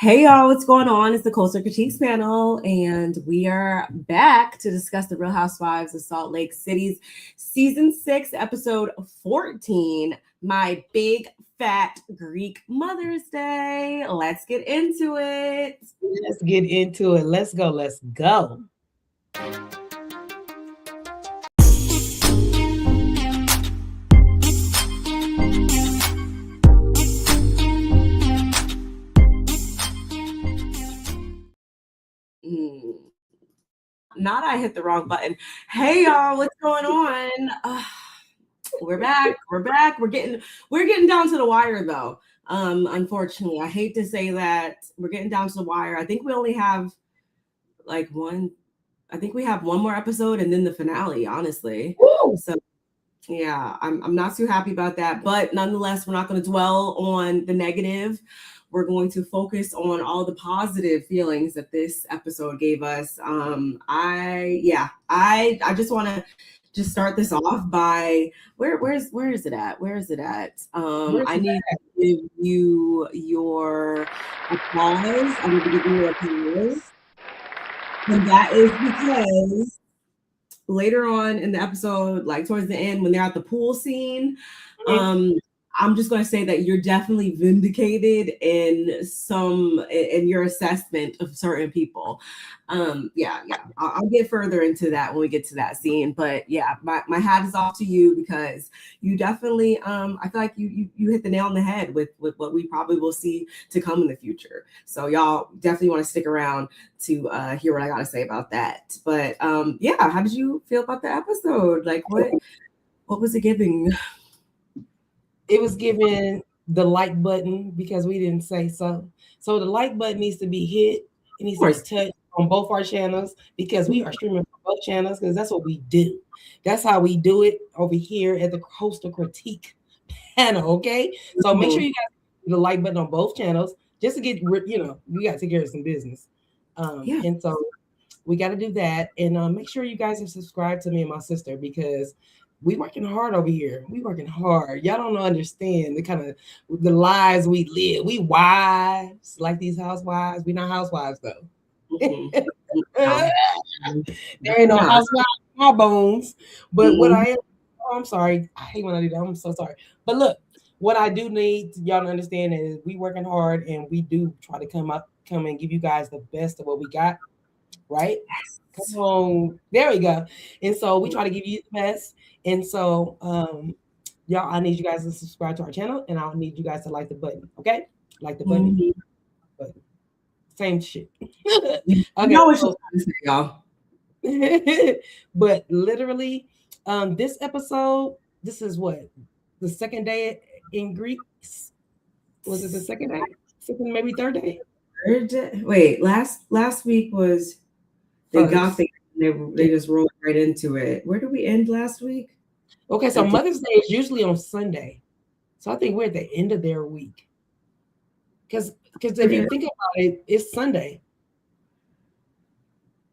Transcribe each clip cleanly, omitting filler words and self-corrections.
Hey y'all, what's going on? It's the Culture Critiques panel, and we are back to discuss the Real Housewives of Salt Lake City's season 6, episode 14, My Big Fat Greek Mother's Day. Let's get into it. Let's get into it. Let's go. Let's go. Not I hit the wrong button. Hey y'all, what's going on? We're back. We're getting down to the wire though. Unfortunately, I hate to say that we're getting down to the wire. I think we only have one more episode and then the finale, honestly. Woo! So yeah, I'm not too happy about that, but nonetheless, we're not going to dwell on the negative. We're going to focus on all the positive feelings that this episode gave us. I just want to just start this off by where is it at? I need to give you your applause. I need to give you your applause. And that is because later on in the episode, like towards the end, when they're at the pool scene, I'm just going to say that you're definitely vindicated in your assessment of certain people. I'll get further into that when we get to that scene. But yeah, my hat is off to you because you definitely, I feel like you hit the nail on the head with what we probably will see to come in the future. So y'all definitely want to stick around to hear what I got to say about that. But how did you feel about the episode? Like what was it giving? It was giving the like button because we didn't say so. So the like button needs to be hit. It needs to be touched on both our channels because we are streaming from both channels because that's what we do. That's how we do it over here at the Coastal Critique panel. Okay. So make sure you guys hit the like button on both channels just to get, we got to take care of some business. And so we got to do that. And make sure you guys are subscribed to me and my sister because we working hard over here. We working hard. Y'all don't understand the kind of the lives we live. We wives like these housewives. We not housewives though. There ain't no housewives in my bones. But what I am, I'm sorry. I hate when I do that. I'm so sorry. But look, what I do need y'all to understand is we working hard and we do try to come and give you guys the best of what we got. Right? Come on. There we go. And so we try to give you the best. And so, y'all, I need you guys to subscribe to our channel, and I'll need you guys to like the button, okay? Like the button. Same shit. Okay. What you're trying to say, y'all. But literally, this episode, this is what? The second day in Greece? Was it the second day? Second, maybe third day? Third day? Wait, last week was they got they just rolled right into it. Where did we end last week? Okay, so Mother's Day is usually on Sunday. So I think we're at the end of their week. Because if you think about it, it's Sunday.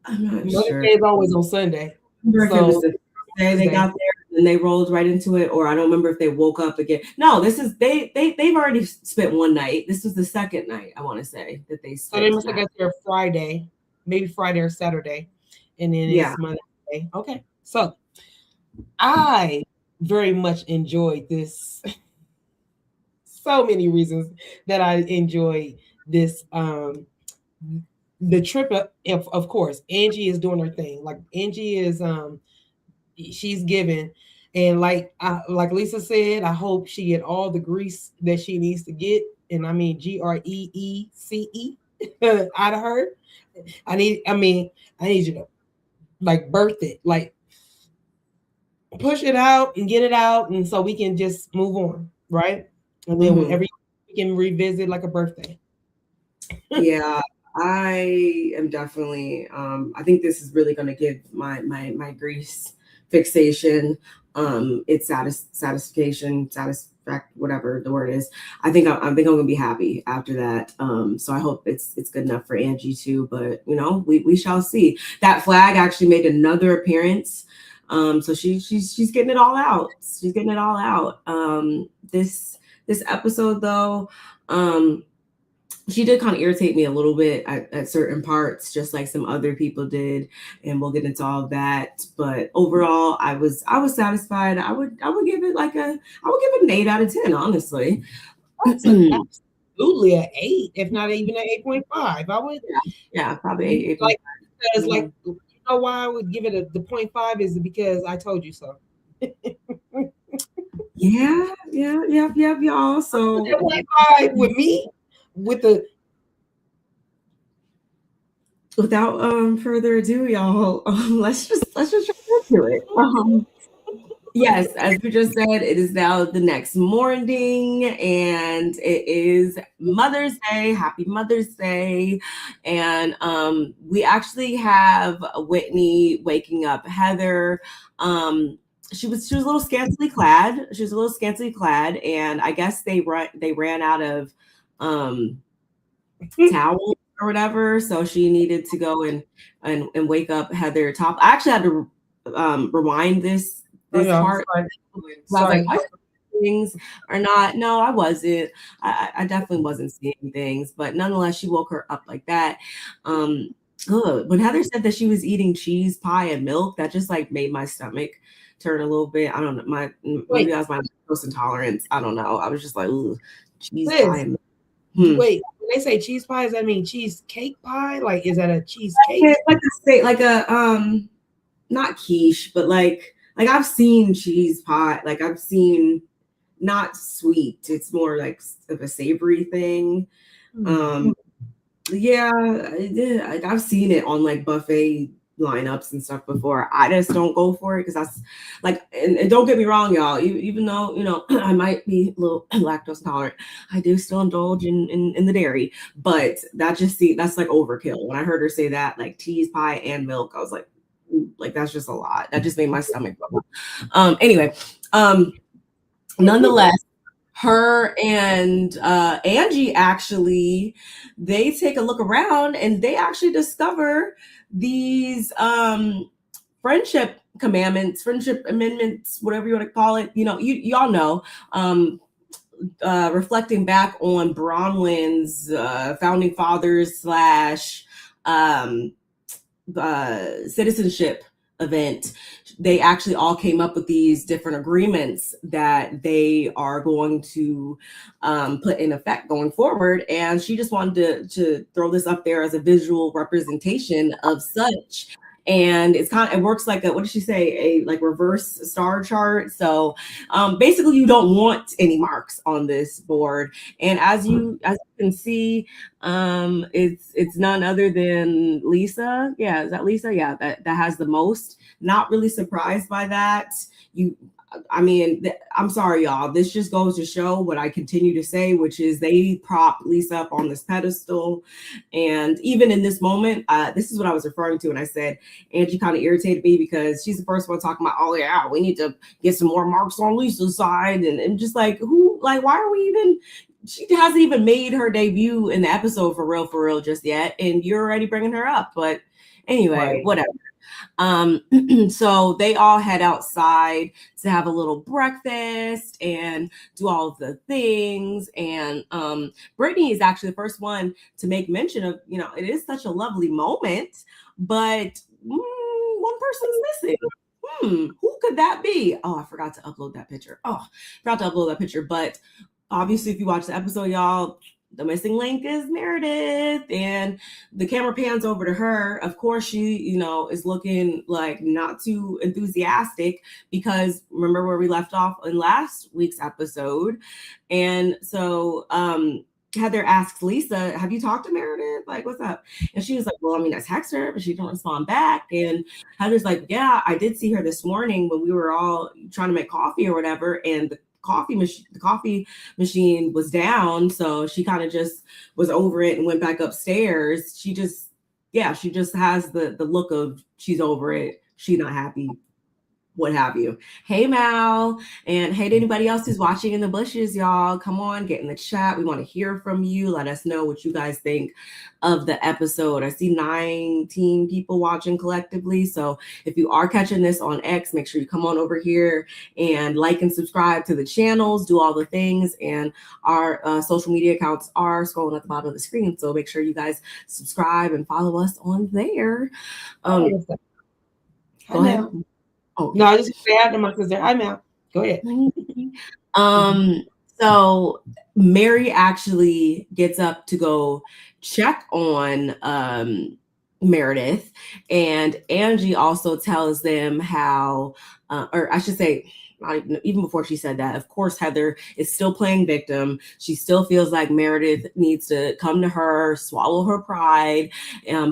I'm not Mother's sure. Day is always on Sunday. So it was the day they got there and they rolled right into it, or I don't remember if they woke up again. No, this is they've already spent one night. This was the second night, I want to say, that they spent. So they must have got there Friday, maybe Friday or Saturday. And then it's Monday. Okay. So I very much enjoyed this. So many reasons that I enjoyed this. The trip, of course, Angie is doing her thing. Like Angie is, she's giving. And like Lisa said, I hope she get all the grease that she needs to get. And I mean, GREECE out of her. I need you to like birth it, like push it out and get it out, and so we can just move on, right? And then we can revisit like a birthday. Yeah, I am definitely. I think this is really going to give my Greece fixation, its satisfaction, whatever the word is. I think I'm going to be happy after that. So I hope it's good enough for Angie too. But we shall see. That flag actually made another appearance. So she's getting it all out. She's getting it all out. This episode though, she did kind of irritate me a little bit at certain parts, just like some other people did, and we'll get into all of that. But overall, I was satisfied. I would give it I would give it an 8 out of 10, honestly. That's absolutely an 8, if not even an 8.5. I would, yeah, probably 8. Like, because like, you know why I would give it the 0.5 is because I told you so. Yeah, y'all. So 0.5 with me, with the. Without further ado, y'all, let's just jump into it. Yes, as we just said, it is now the next morning, and it is Mother's Day. Happy Mother's Day! And we actually have Whitney waking up Heather. She was a little scantily clad. She was a little scantily clad, and I guess they ran out of towels or whatever, so she needed to go and wake up Heather top. I actually had to rewind this part. Sorry. I was like, things are not. No, I wasn't. I definitely wasn't seeing things, but nonetheless, she woke her up like that. When Heather said that she was eating cheese pie and milk, that just like made my stomach turn a little bit. I don't know. Maybe that was my lactose intolerance. I don't know. I was just like, ooh, cheese pie and milk. Wait, when they say cheese pie, does that mean cheesecake pie? Like, is that a cheesecake? Like a not quiche, but like I've seen cheese pie. Like I've seen not sweet. It's more like of a savory thing. Yeah, I've seen it on like buffet lineups and stuff before. I just don't go for it because that's like, and don't get me wrong, y'all. Even though I might be a little lactose intolerant, I do still indulge in the dairy. But that's like overkill. When I heard her say that, like cheese pie and milk, I was like that's just a lot. That just made my stomach bubble. Anyway, nonetheless, her and Angie actually, they take a look around and they actually discover these friendship commandments, friendship amendments, whatever you want to call it. Y'all know, reflecting back on Bronwyn's founding fathers / citizenship event. They actually all came up with these different agreements that they are going to put in effect going forward. And she just wanted to throw this up there as a visual representation of such. And it works like what did she say? A like reverse star chart. So basically you don't want any marks on this board. And as you can see, it's none other than Lisa. Yeah, is that Lisa? Yeah, that has the most. Not really surprised by that. I'm sorry, y'all. This just goes to show what I continue to say, which is they prop Lisa up on this pedestal. And even in this moment, this is what I was referring to when I said Angie kind of irritated me because she's the first one talking about, oh yeah, we need to get some more marks on Lisa's side. And just like, why are we even, she hasn't even made her debut in the episode for real just yet. And you're already bringing her up. But anyway, whatever. So they all head outside to have a little breakfast and do all of the things. And Brittany is actually the first one to make mention of, it is such a lovely moment, but one person's missing. Who could that be? Oh, I forgot to upload that picture. But obviously, if you watch the episode, y'all, the missing link is Meredith, and the camera pans over to her. Of course, she, is looking like not too enthusiastic because remember where we left off in last week's episode. And so Heather asks Lisa, have you talked to Meredith? Like, what's up? And she was like, well, I text her, but she don't respond back. And Heather's like, yeah, I did see her this morning when we were all trying to make coffee or whatever. And the coffee machine was down, so she kind of just was over it and went back upstairs. She just has the look of she's over it, she's not happy. what have you. Hey, Mal, and hey to anybody else who's watching in the bushes, y'all. Come on, get in the chat. We want to hear from you. Let us know what you guys think of the episode. I see 19 people watching collectively. So if you are catching this on X, make sure you come on over here and like and subscribe to the channels, do all the things. And our social media accounts are scrolling at the bottom of the screen. So make sure you guys subscribe and follow us on there. Go ahead. Oh no, I just say hi to my sister. Hi, Mal. Go ahead. So Mary actually gets up to go check on Meredith, and Angie also tells them how, or I should say, even before she said that, of course, Heather is still playing victim. She still feels like Meredith needs to come to her, swallow her pride,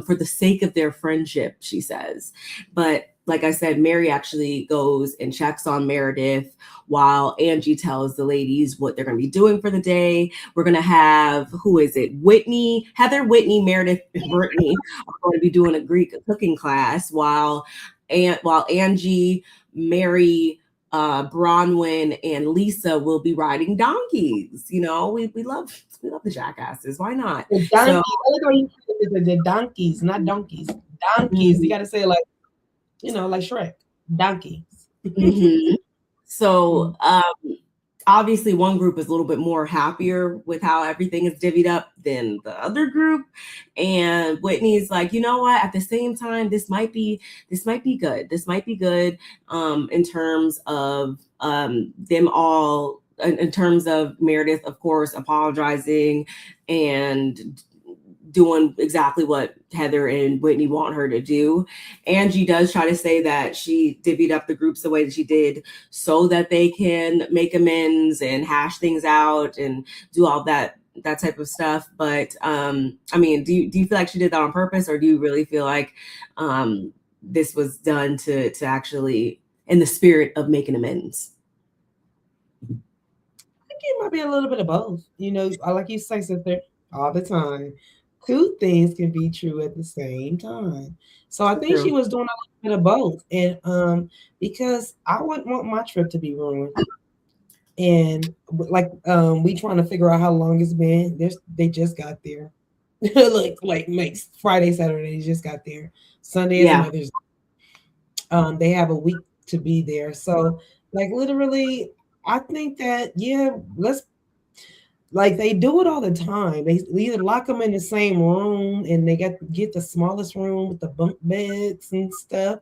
for the sake of their friendship, she says. But like I said, Mary actually goes and checks on Meredith while Angie tells the ladies what they're going to be doing for the day. We're going to have, who is it? Whitney, Heather, Whitney, Meredith, and Brittany are going to be doing a Greek cooking class while Angie, Mary, Bronwyn, and Lisa will be riding donkeys. You know, we love the jackasses. Why not? The donkeys. The donkeys, not donkeys. Donkeys. You got to say it like, you know, like Shrek. Donkeys. So obviously one group is a little bit more happier with how everything is divvied up than the other group. And Whitney's like, you know what, at the same time, this might be good. This might be good in terms of them all, in terms of Meredith, of course, apologizing and doing exactly what Heather and Whitney want her to do. Angie does try to say that she divvied up the groups the way that she did so that they can make amends and hash things out and do all that type of stuff. But I mean, do you feel like she did that on purpose, or do you really feel like this was done to actually in the spirit of making amends? I think it might be a little bit of both. You know, I like you say, sister, all the time. Two things can be true at the same time. So I think she was doing a little bit of both. And because I wouldn't want my trip to be ruined. And like we trying to figure out how long it's been. They just got there. like makes Friday, Saturday, they just got there. Sunday is Mother's Day. They have a week to be there. So like literally, I think that like they do it all the time. They either lock them in the same room and they get the smallest room with the bunk beds and stuff.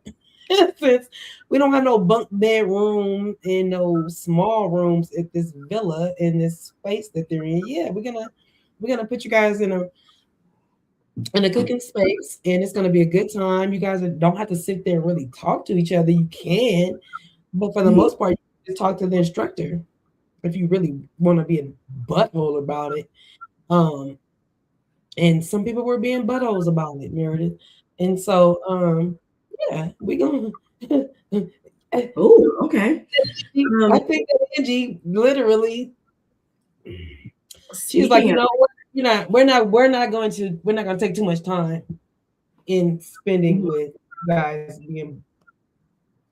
Since we don't have no bunk bed room and no small rooms at this villa in this space that they're in. Yeah, we're gonna put you guys in a cooking space, and it's gonna be a good time. You guys don't have to sit there and really talk to each other. You can, but for the most part, you just talk to the instructor if you really want to be a butthole about it. And some people were being buttholes about it, Meredith. And so, yeah, we gonna. Oh, okay. I think that Angie literally, she's like, you know what? We're not going to take too much time in spending with guys being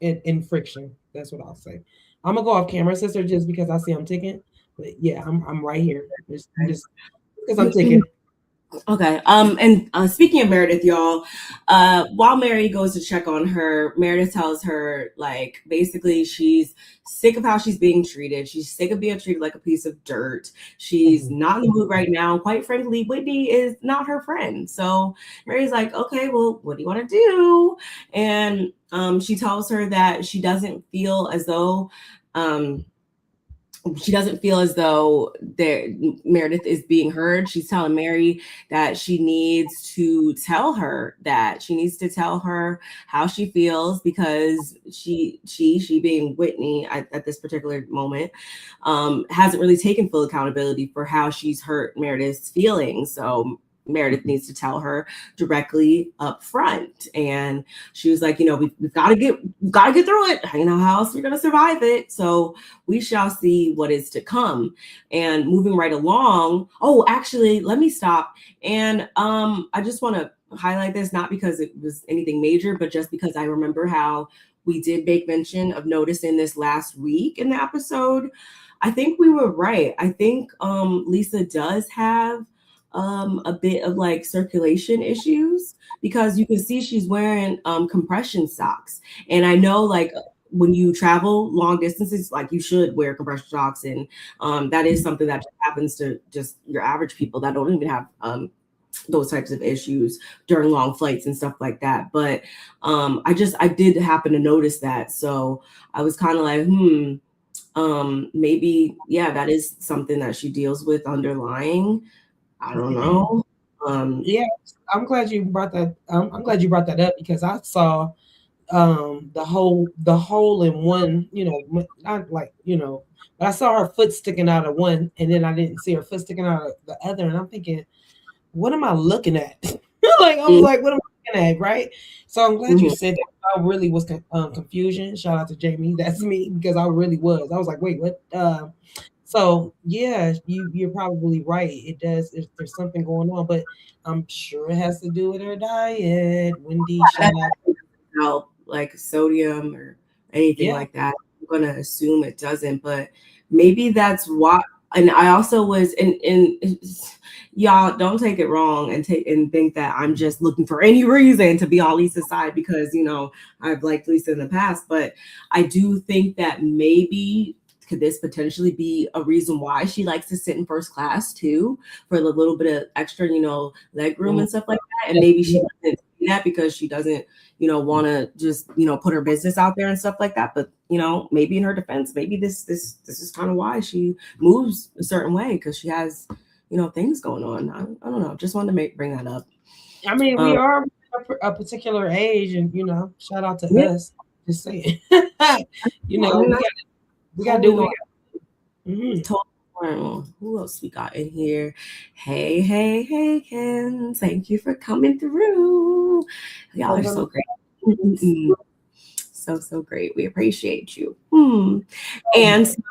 in friction. That's what I'll say. I'm gonna go off camera, sister, just because I see I'm ticking. But yeah, I'm right here. Just because I'm ticking. Okay. And speaking of Meredith, y'all, while Mary goes to check on her, Meredith tells her, like, basically she's sick of how she's being treated. She's sick of being treated like a piece of dirt. She's not in the mood right now. Quite frankly, Whitney is not her friend. So Mary's like, okay, well, what do you want to do? And she tells her that she doesn't feel as though Meredith is being heard. She's telling Mary that she needs to tell her how she feels, because she being Whitney at this particular moment hasn't really taken full accountability for how she's hurt Meredith's feelings. So Meredith needs to tell her directly up front. And she was like, we've got to get through it. You know, how else we're going to survive it. So we shall see what is to come. And moving right along. Oh, actually, let me stop. And I just want to highlight this, not because it was anything major, but just because I remember how we did make mention of noticing this last week in the episode. I think we were right. I think Lisa does have a bit of like circulation issues, because you can see she's wearing compression socks. And I know like when you travel long distances, like you should wear compression socks. And that is something that happens to just your average people that don't even have those types of issues during long flights and stuff like that. But I did happen to notice that. So I was kind of like, maybe, yeah, that is something that she deals with underlying. I don't know. Yeah, I'm glad you brought that. I'm glad you brought that up, because I saw the hole in one, not like, but I saw her foot sticking out of one, and then I didn't see her foot sticking out of the other. And I'm thinking, what am I looking at? Like, I was like, what am I looking at? Right. So I'm glad you said that. I really was confusion. Shout out to Jamie. That's me, because I really was. I was like, wait, what? So yeah, you're probably right. It does. There's something going on, but I'm sure it has to do with her diet. Wendy, shout out. Help, like sodium or anything like that. I'm gonna assume it doesn't, but maybe that's why. And I also was in y'all, don't take it wrong and think that I'm just looking for any reason to be on Lisa's side, because I've liked Lisa in the past, but I do think that maybe could this potentially be a reason why she likes to sit in first class too, for the little bit of extra, leg room and stuff like that. And maybe she doesn't do that because she doesn't, want to just, put her business out there and stuff like that. But, maybe in her defense, maybe this is kind of why she moves a certain way, because she has, things going on. I don't know. Just wanted to bring that up. I mean, we are a particular age, and, shout out to us. Just saying, we got to do what we got. Who else we got in here? Hey, Ken. Thank you for coming through. Y'all are so great. So great. We appreciate you. And so,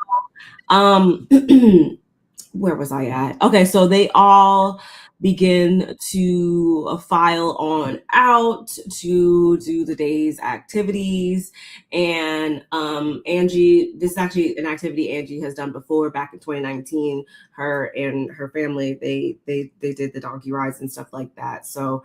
where was I at? Okay, so they all begin to file on out to do the day's activities. And Angie, this is actually an activity Angie has done before. Back in 2019, her and her family, they did the donkey rides and stuff like that. So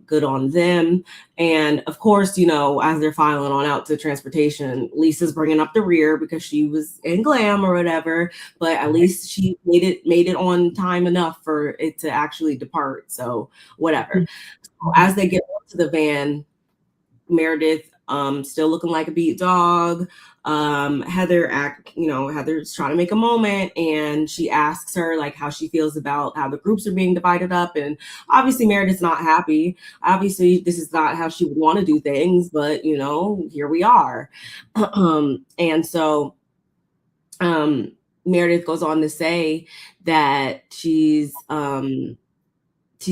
good on them. And of course, as they're filing on out to transportation, Lisa's bringing up the rear because she was in glam or whatever, but at least she made it on time enough for it to actually depart. So whatever. So as they get to the van, Meredith still looking like a beat dog. Heather's trying to make a moment, and she asks her like how she feels about how the groups are being divided up. And obviously Meredith's not happy. Obviously this is not how she would want to do things, but here we are. And so Meredith goes on to say that she's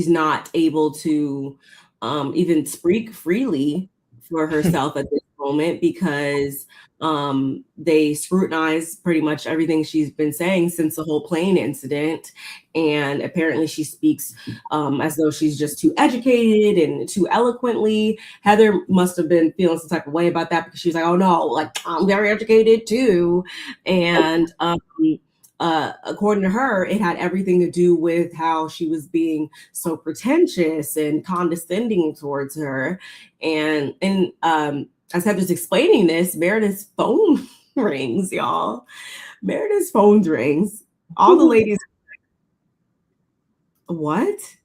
not able to even speak freely for herself at this moment, because they scrutinize pretty much everything she's been saying since the whole plane incident. And apparently she speaks as though she's just too educated and too eloquently. Heather must have been feeling some type of way about that, because she's like, oh no, like I'm very educated too. And according to her, it had everything to do with how she was being so pretentious and condescending towards her. And as Heather's explaining this, Meredith's phone rings, y'all. Meredith's phone rings. All the ladies are like, what?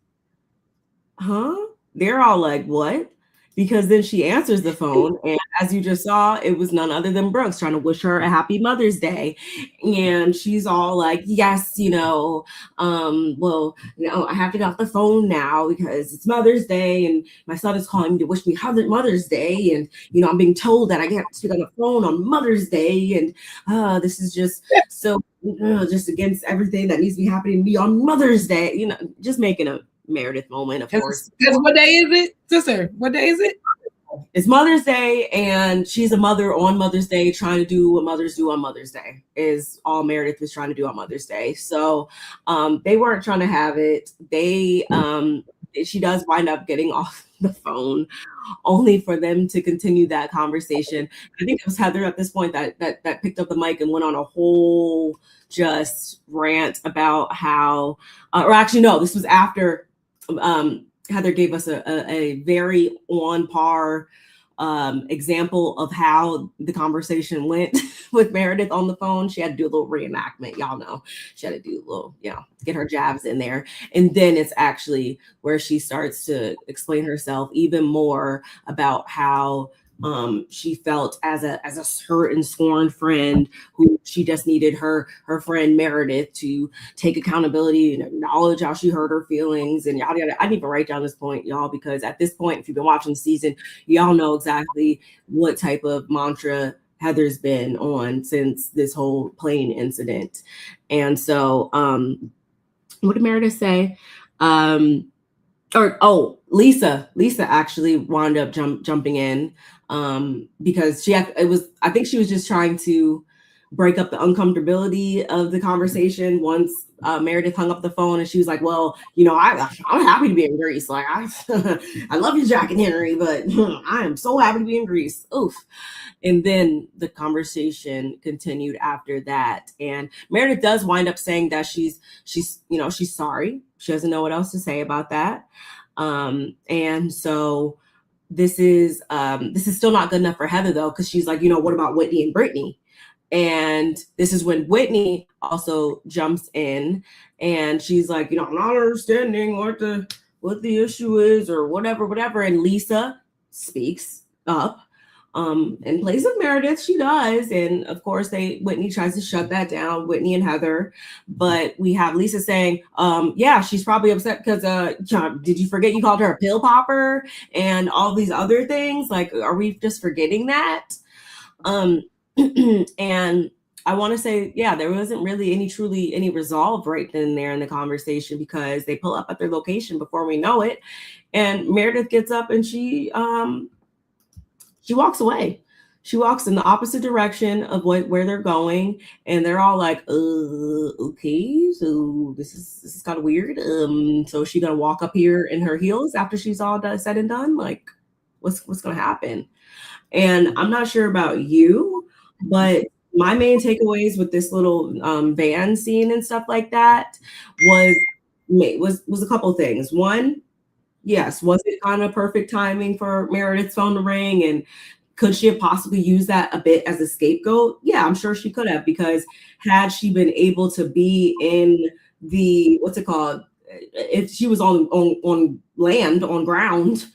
Huh? They're all like, what? Because then she answers the phone, and as you just saw, it was none other than Brooks trying to wish her a happy Mother's Day. And she's all like, yes, well, I have to get off the phone now because it's Mother's Day, and my son is calling me to wish me Mother's Day, and I'm being told that I can't speak on the phone on Mother's Day, and this is just so just against everything that needs to be happening to me on Mother's Day. Just making a Meredith moment, of course. Because what day is it, sister? What day is it? It's Mother's Day, and she's a mother on Mother's Day, trying to do what mothers do on Mother's Day, is all Meredith was trying to do on Mother's Day. So they weren't trying to have it. They she does wind up getting off the phone, only for them to continue that conversation. I think it was Heather at this point that picked up the mic and went on a whole just rant about how, or actually no, this was after Heather gave us a very on par example of how the conversation went with Meredith on the phone. She had to do a little reenactment. Y'all know she had to do a little, get her jabs in there. And then it's actually where she starts to explain herself even more about how she felt as a hurt and scorned friend who she just needed her friend Meredith to take accountability and acknowledge how she hurt her feelings and yada yada. I didn't even write down this point, y'all, because at this point, if you've been watching the season, y'all know exactly what type of mantra Heather's been on since this whole plane incident. And so what did Meredith say? Lisa actually wound up jumping in because I think she was just trying to break up the uncomfortability of the conversation once Meredith hung up the phone, and she was like, well, I'm happy to be in Greece. Like, I love you, Jack and Henry, but I am so happy to be in Greece. Oof. And then the conversation continued after that. And Meredith does wind up saying that she's sorry. She doesn't know what else to say about that. And so this is still not good enough for Heather though, because she's like, what about Whitney and Brittany? And this is when Whitney also jumps in and she's like, I'm not understanding what the issue is or whatever. And Lisa speaks up in place of Meredith. She does. And of course Whitney tries to shut that down, Whitney and Heather. But we have Lisa saying, yeah, she's probably upset because did you forget you called her a pill popper and all these other things? Like, are we just forgetting that? And I want to say, yeah, there wasn't really any resolve right then and there in the conversation because they pull up at their location before we know it. And Meredith gets up and she walks away. She walks in the opposite direction of where they're going. And they're all like, okay, so this is kind of weird. So is she going to walk up here in her heels after she's all said and done? Like, what's going to happen? And I'm not sure about you, but my main takeaways with this little van scene and stuff like that was a couple things. One, yes, was it kind of perfect timing for Meredith's phone to ring? And could she have possibly used that a bit as a scapegoat? Yeah, I'm sure she could have, because had she been able to be in the, what's it called? If she was on land, on ground,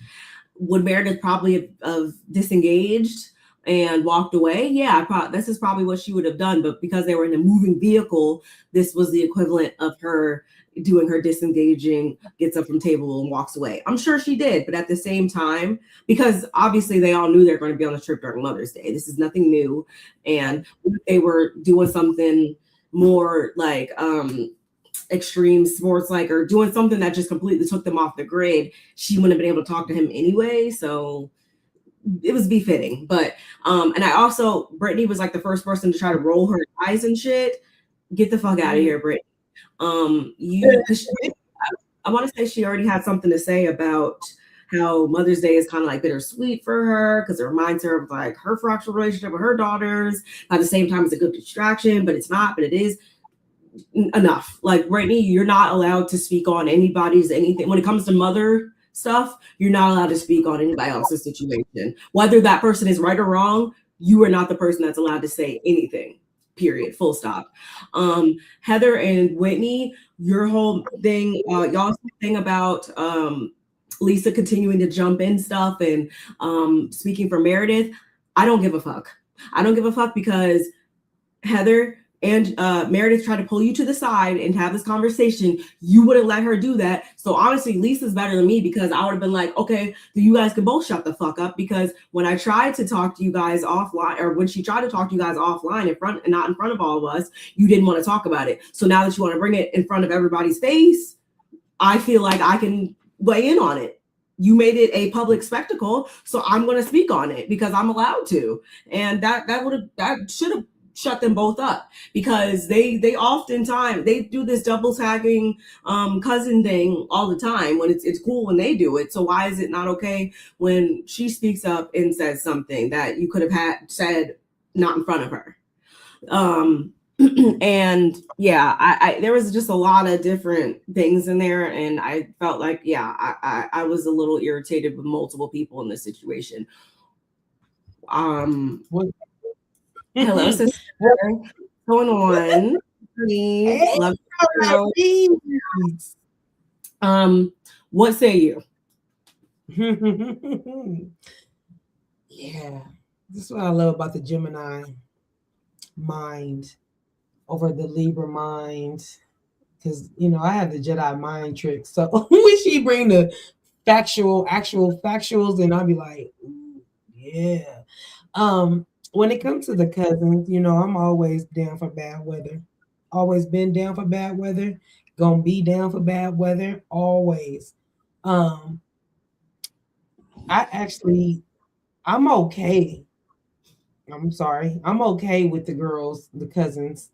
would Meredith probably have disengaged and walked away? Yeah, this is probably what she would have done. But because they were in a moving vehicle, this was the equivalent of her doing her disengaging, gets up from table and walks away. I'm sure she did, but at the same time, because obviously they all knew they were going to be on a trip during Mother's Day. This is nothing new. And they were doing something more like extreme sports, like, or doing something that just completely took them off the grid, she wouldn't have been able to talk to him anyway. So it was befitting. But and I also, Brittany was like the first person to try to roll her eyes and shit. Get the fuck out of here, Brittany. I want to say she already had something to say about how Mother's Day is kind of like bittersweet for her because it reminds her of like her fractured relationship with her daughters. At the same time, it's a good distraction, but it's not, but it is. Enough. Like, Brittany, you're not allowed to speak on anybody's anything. When it comes to mother stuff, you're not allowed to speak on anybody else's situation. Whether that person is right or wrong, you are not the person that's allowed to say anything. Period. Full stop. Heather and Whitney, your whole thing, y'all's thing about Lisa continuing to jump in stuff and speaking for Meredith, I don't give a fuck. I don't give a fuck because Heather and Meredith tried to pull you to the side and have this conversation. You wouldn't let her do that. So honestly, Lisa's better than me because I would have been like, okay, so you guys can both shut the fuck up. Because when I tried to talk to you guys offline, or when she tried to talk to you guys offline in front and not in front of all of us, you didn't want to talk about it. So now that you want to bring it in front of everybody's face, I feel like I can weigh in on it. You made it a public spectacle, so I'm going to speak on it because I'm allowed to. And that should have shut them both up, because they oftentimes they do this double tagging cousin thing all the time when it's cool when they do it. So why is it not okay when she speaks up and says something that you could have had said not in front of her? And yeah, I there was just a lot of different things in there, and I felt like, yeah, I was a little irritated with multiple people in this situation. Hello, sister. What's going on? Hey, Love you. What say you? Yeah, this is what I love about the Gemini mind over the Libra mind, because I have the Jedi mind trick. So when she bring the actual factuals, and I'll be like, ooh, yeah. When it comes to the cousins, I'm always down for bad weather. Always been down for bad weather. Gonna be down for bad weather always. I'm okay. I'm sorry. I'm okay with the girls, the cousins,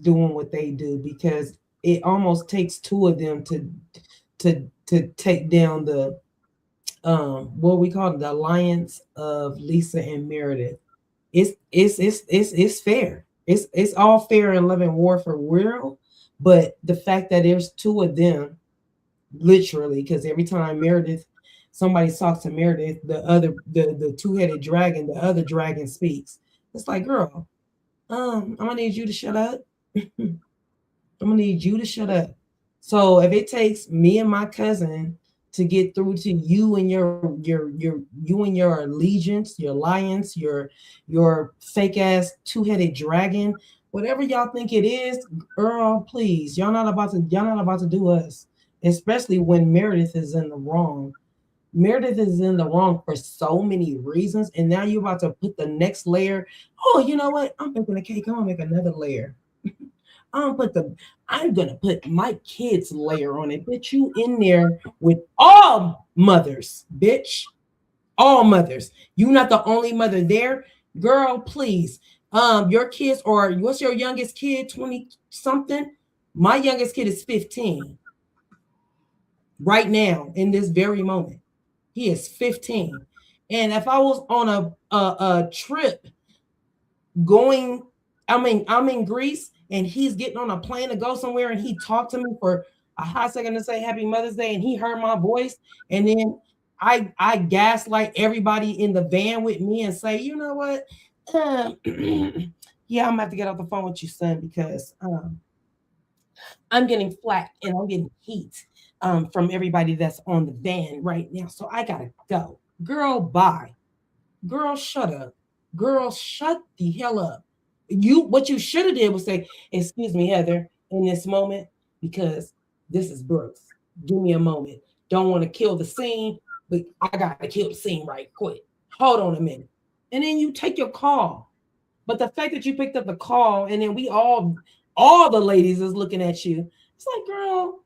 doing what they do, because it almost takes two of them to take down the what we call the alliance of Lisa and Meredith. It's fair. It's all fair in love and war for real. But the fact that there's two of them, literally, because every time somebody talks to Meredith, the two-headed dragon, the other dragon speaks. It's like, girl, I'm gonna need you to shut up. I'm gonna need you to shut up. So if it takes me and my cousin to get through to you and your allegiance, your alliance, your fake ass two-headed dragon, whatever y'all think it is, girl, please, y'all not about to do us, especially when Meredith is in the wrong. Meredith is in the wrong for so many reasons, and now you're about to put the next layer. Oh, you know what? I'm making a cake. I'm gonna make another layer. I'm gonna put my kids' layer on it. Put you in there with all mothers, bitch. All mothers. You're not the only mother there, girl. Please. Your kids, or what's your youngest kid? 20 something. My youngest kid is 15. Right now, in this very moment, he is 15. And if I was on a trip going, I'm in Greece, and he's getting on a plane to go somewhere, and he talked to me for a hot second to say Happy Mother's Day, and he heard my voice, and then I gaslight everybody in the van with me and say, you know what? Yeah, I'm gonna have to get off the phone with you, son, because I'm getting flack and I'm getting heat from everybody that's on the van right now. So I gotta go. Girl, bye. Girl, shut up. Girl, shut the hell up. What you should have did was say, excuse me, Heather, in this moment, because this is Brooks. Give me a moment. Don't want to kill the scene, but I gotta kill the scene right quick. Hold on a minute. And then you take your call. But the fact that you picked up the call, and then we all the ladies is looking at you. It's like, girl,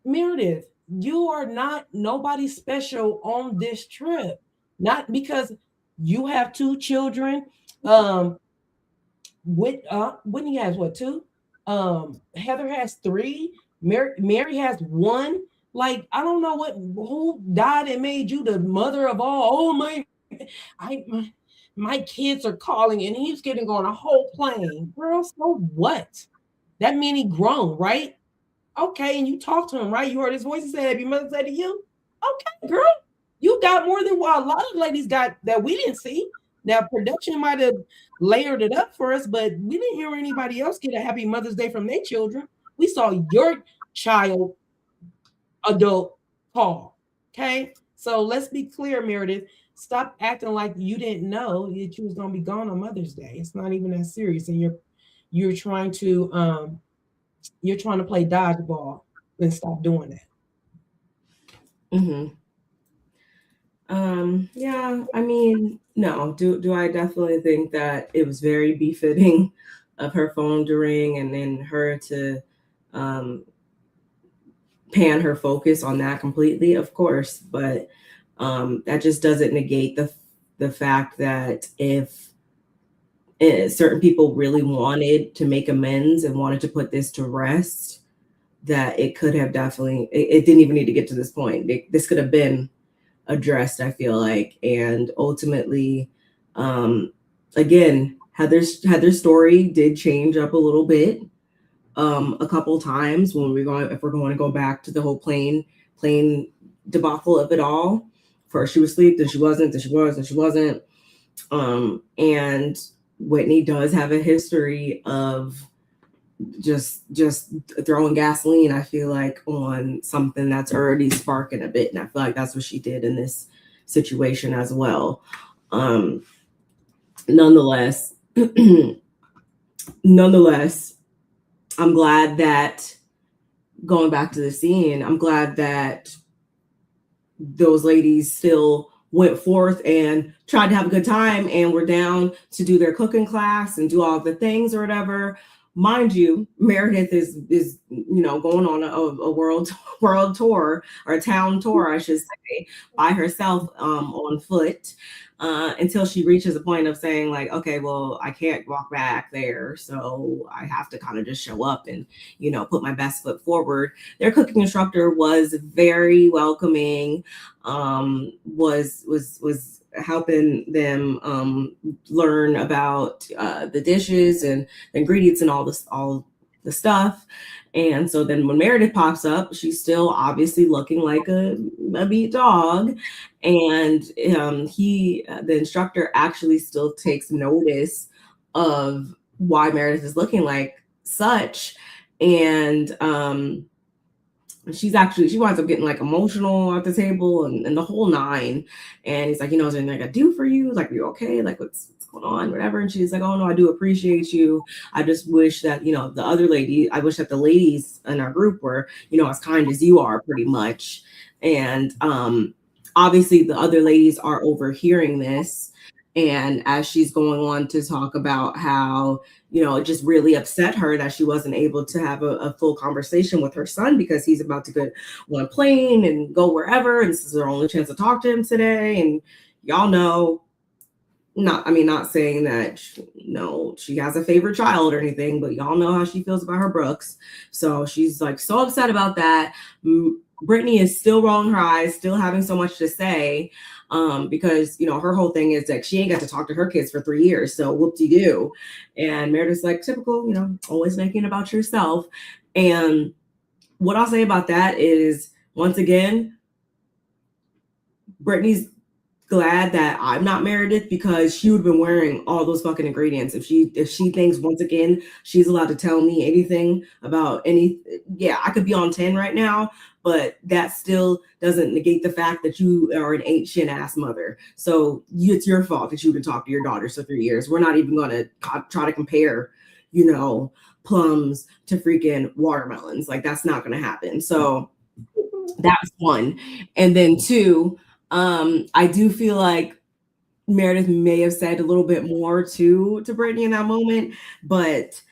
Meredith, you are not nobody special on this trip. Not because you have two children. Whitney has what, two? Heather has three. Mary has one. Like, I don't know who died and made you the mother of all. Oh my kids are calling, and he's getting on a whole plane. Girl, so what? That mean he grown, right? Okay, and you talk to him, right? You heard his voice and said, Happy Mother's Day to you? Okay, girl. You got more than what a lot of ladies got that we didn't see. Now, production might have layered it up for us, but we didn't hear anybody else get a Happy Mother's Day from their children. We saw your child adult call. Okay? So let's be clear, Meredith. Stop acting like you didn't know that you was gonna be gone on Mother's Day. It's not even that serious, and you're trying to play dodgeball, and stop doing that. Mm-hmm. Yeah, I mean, no, do I definitely think that it was very befitting of her phone to ring and then her to pan her focus on that completely, of course, but that just doesn't negate the fact that if certain people really wanted to make amends and wanted to put this to rest, that it could have definitely, it didn't even need to get to this point. This could have been addressed, I feel like. And ultimately, again, Heather's story did change up a little bit a couple times when if we're going to go back to the whole plane debacle of it all. First she was asleep, then she wasn't, then she was, then she wasn't. And Whitney does have a history of just throwing gasoline, I feel like, on something that's already sparking a bit. And I feel like that's what she did in this situation as well. Nonetheless, I'm glad that, going back to the scene, I'm glad that those ladies still went forth and tried to have a good time and were down to do their cooking class and do all the things or whatever. Mind you, Meredith is going on a world tour, or a town tour, I should say, by herself on foot, until she reaches a point of saying like, okay, well, I can't walk back there, so I have to kind of just show up and put my best foot forward. Their cooking instructor was very welcoming, was helping them learn about the dishes and the ingredients and all the stuff. And so then when Meredith pops up, she's still obviously looking like a beat dog. And the instructor actually still takes notice of why Meredith is looking like such. And she winds up getting like emotional at the table and the whole nine. And he's like, is there anything I gotta do for you? Like, are you okay? Like, what's going on? Whatever. And she's like, oh no, I do appreciate you. I just wish that, I wish that the ladies in our group were, as kind as you are, pretty much. And obviously the other ladies are overhearing this. And as she's going on to talk about how, it just really upset her that she wasn't able to have a full conversation with her son because he's about to go on a plane and go wherever. And this is her only chance to talk to him today. And y'all know, not saying that, she has a favorite child or anything, but y'all know how she feels about her Brooks. So she's like so upset about that. Brittany is still rolling her eyes, still having so much to say, because her whole thing is that she ain't got to talk to her kids for 3 years, so whoop-de-doo. And Meredith's like, typical, always making it about yourself. And what I'll say about that is, once again, Brittany's glad that I'm not Meredith, because she would have been wearing all those fucking ingredients if she thinks, once again, she's allowed to tell me anything about I could be on 10 right now, but that still doesn't negate the fact that you are an ancient ass mother. So it's your fault that you would talk to your daughters for 3 years. We're not even going to try to compare, plums to freaking watermelons. Like, that's not going to happen. So that's one. And then two, I do feel like Meredith may have said a little bit more to Brittany in that moment, but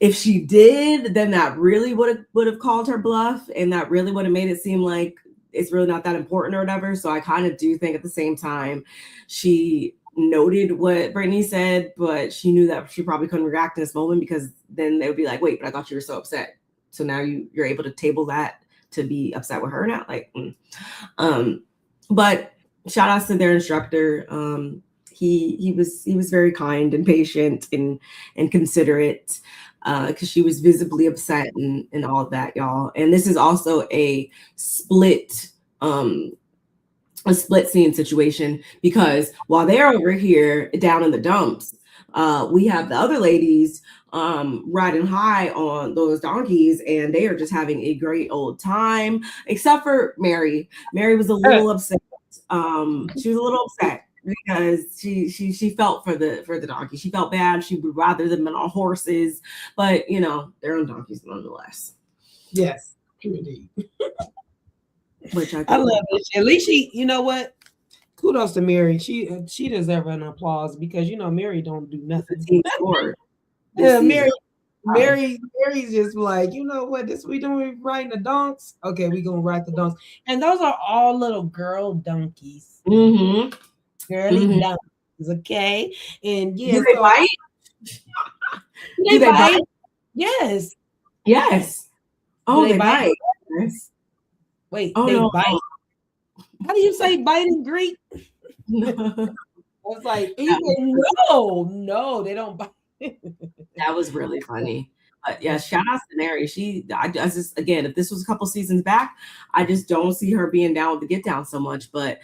if she did, then that really would have called her bluff, and that really would have made it seem like it's really not that important or whatever. So I kind of do think at the same time she noted what Brittany said, but she knew that she probably couldn't react in this moment, because then they would be like, wait, but I thought you were so upset. So now you're able to table that to be upset with her now. Like, but shout outs to their instructor. He was very kind and patient and considerate, because she was visibly upset and all of that, y'all. And this is also a split scene situation, because while they're over here down in the dumps, we have the other ladies riding high on those donkeys, and they are just having a great old time, except for Mary. Mary was a little upset. She was a little upset because she felt for the donkey. She felt bad. She would rather them on horses, but they're on donkeys nonetheless. Yes, indeed. Which I love it. At least she, what? Kudos to Mary. She deserves an applause, because Mary don't do nothing. Yeah, Mary's just like, what, this we doing, riding the donks? Okay, we gonna ride the donks. And those are all little girl donkeys. Mm-hmm. Girly donkeys. okay? And yeah, Do they bite? Do they bite? Yes. Yes. Oh, they bite. Yes. Wait, they bite? How do you say bite in Greek? I was like, no, they don't bite. That was really funny. But yeah, shout out to Mary. I just, again, if this was a couple seasons back, I just don't see her being down with the get down so much. But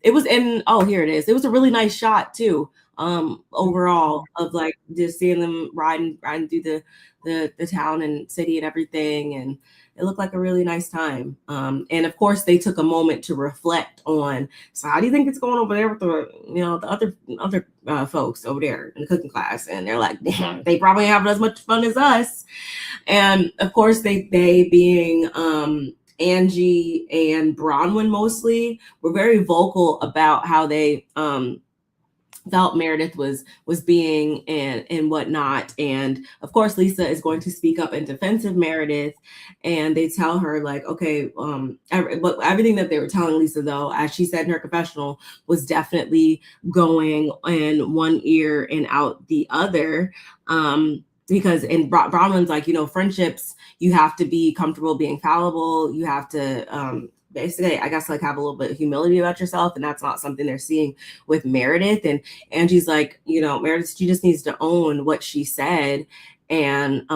it was here it is. It was a really nice shot too. Overall, of like just seeing them riding through the town and city and everything, and it looked like a really nice time. And of course, they took a moment to reflect on. So, how do you think it's going over there with the other folks over there in the cooking class? And they're like, they probably having as much fun as us. And of course, they being Angie and Bronwyn mostly were very vocal about how they felt Meredith was being and whatnot. And of course, Lisa is going to speak up in defense of Meredith, and they tell her like, okay, everything that they were telling Lisa, though, as she said in her confessional, was definitely going in one ear and out the other. Because in Bronwyn's like, friendships, you have to be comfortable being fallible. You have to basically, I guess, like have a little bit of humility about yourself. And that's not something they're seeing with Meredith. And Angie's like, Meredith, she just needs to own what she said. And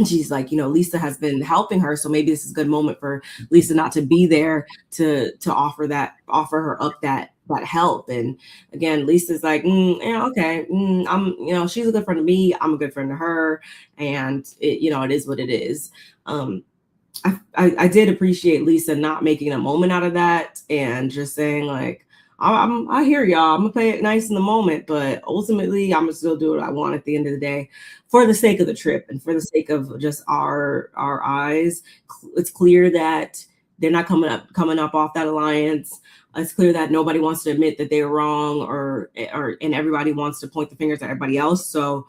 she's like, Lisa has been helping her. So maybe this is a good moment for Lisa not to be there to offer her up that help. And again, Lisa's like, okay, I'm, she's a good friend to me. I'm a good friend to her. And it is what it is. I did appreciate Lisa not making a moment out of that and just saying like, I hear y'all. I'm gonna play it nice in the moment, but ultimately I'm gonna still do what I want at the end of the day, for the sake of the trip and for the sake of just our eyes. It's clear that they're not coming up off that alliance. It's clear that nobody wants to admit that they're wrong, and everybody wants to point the fingers at everybody else. So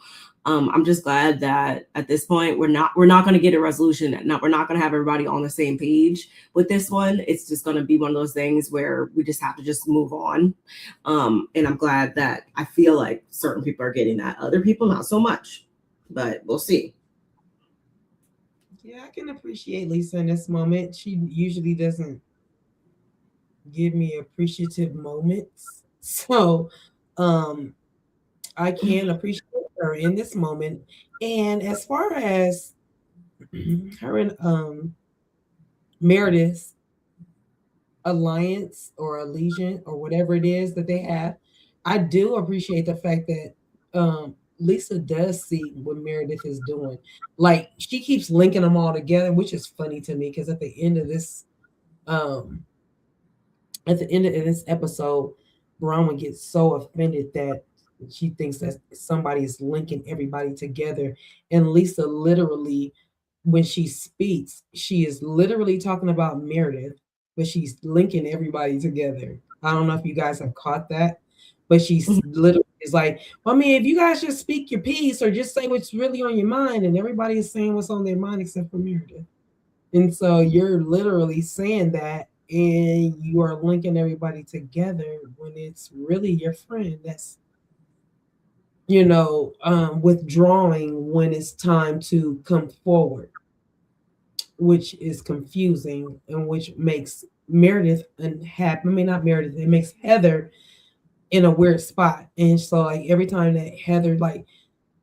I'm just glad that at this point we're not going to get a resolution. We're not going to have everybody on the same page with this one. It's just going to be one of those things where we just have to just move on. And I'm glad that I feel like certain people are getting that. Other people, not so much, but we'll see. Yeah, I can appreciate Lisa in this moment. She usually doesn't give me appreciative moments. So I can appreciate her in this moment. And as far as her and Meredith's alliance or allegiance or whatever it is that they have, I do appreciate the fact that Lisa does see what Meredith is doing. Like, she keeps linking them all together, which is funny to me because at the end of this episode, Bronwyn gets so offended that she thinks that somebody is linking everybody together. And Lisa literally, when she speaks, she is literally talking about Meredith, but she's linking everybody together. I don't know if you guys have caught that, but she's literally is like, well, I mean, if you guys just speak your piece or just say what's really on your mind, and everybody is saying what's on their mind except for Meredith. And so you're literally saying that, and you are linking everybody together when it's really your friend that's withdrawing when it's time to come forward, which is confusing and which makes Meredith unhappy. I mean, not Meredith, it makes Heather in a weird spot. And so like every time that Heather like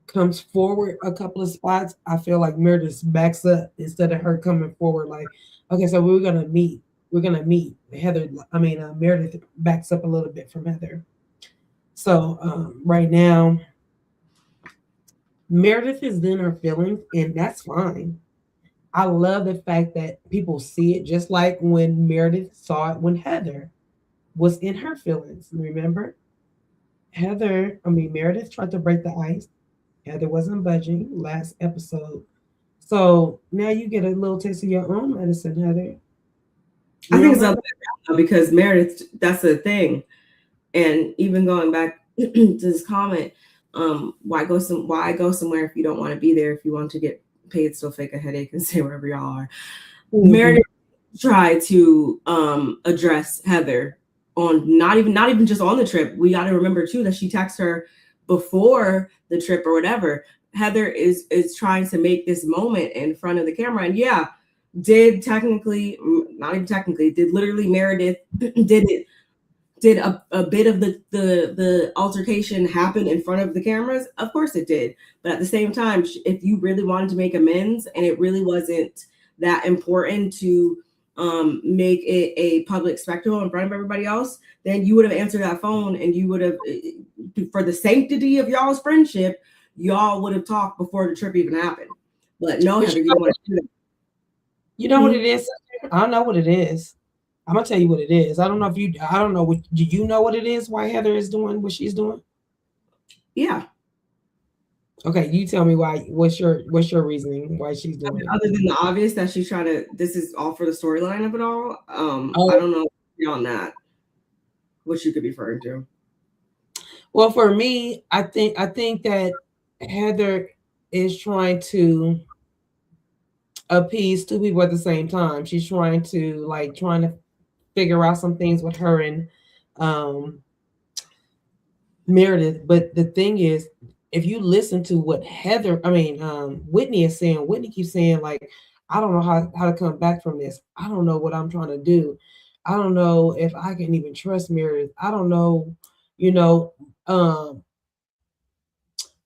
comes forward a couple of spots, I feel like Meredith backs up instead of her coming forward like, okay, so we're gonna meet. Meredith backs up a little bit from Heather. So right now, Meredith is in her feelings, and that's fine. I love the fact that people see it, just like when Meredith saw it when Heather was in her feelings. Remember? Meredith tried to break the ice. Heather wasn't budging last episode. So now you get a little taste of your own medicine, Heather. I think it's up because Meredith, that's the thing. And even going back to this comment, why go somewhere if you don't want to be there? If you want to get paid, still fake a headache and stay wherever y'all are. Mm-hmm. Meredith tried to address Heather on not even just on the trip. We got to remember too that she texted her before the trip or whatever. Heather is trying to make this moment in front of the camera, and yeah, did literally Meredith did a bit of the altercation happen in front of the cameras? Of course it did. But at the same time, if you really wanted to make amends and it really wasn't that important to make it a public spectacle in front of everybody else, then you would have answered that phone and you would have, for the sanctity of y'all's friendship, y'all would have talked before the trip even happened. But no, Heather, you don't want to do that. You know what it is? I don't know what it is. I'm gonna tell you what it is. I don't know. Do you know what it is? Why Heather is doing what she's doing? Yeah. Okay, you tell me why. What's your reasoning why she's doing it? Other than the obvious that she's trying to. This is all for the storyline of it all. I don't know beyond that what you could be referring to. Well, for me, I think that Heather is trying to appease two people at the same time. She's trying to figure out some things with her and Meredith. But the thing is, if you listen to what Whitney is saying, Whitney keeps saying, like, I don't know how to come back from this. I don't know what I'm trying to do. I don't know if I can even trust Meredith. I don't know,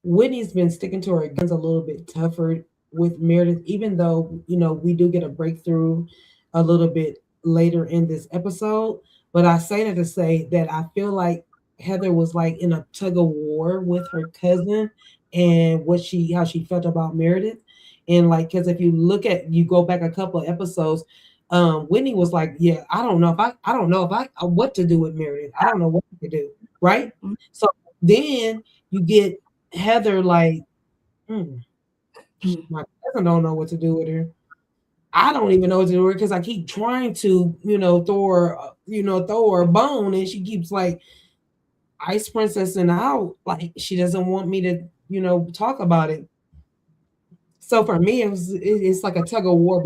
Whitney's been sticking to her guns a little bit tougher with Meredith, even though, we do get a breakthrough a little bit later in this episode. But I say that to say that I feel like Heather was like in a tug of war with her cousin and how she felt about Meredith. And like, because if you go back a couple of episodes, Whitney was like, yeah, I don't know what to do with Meredith. I don't know what to do. Right. So then you get Heather like, my cousin don't know what to do with her. I don't even know what to do with her because I keep trying to, throw her a bone, and she keeps like ice princessing out. Like she doesn't want me to, talk about it. So for me, it's like a tug of war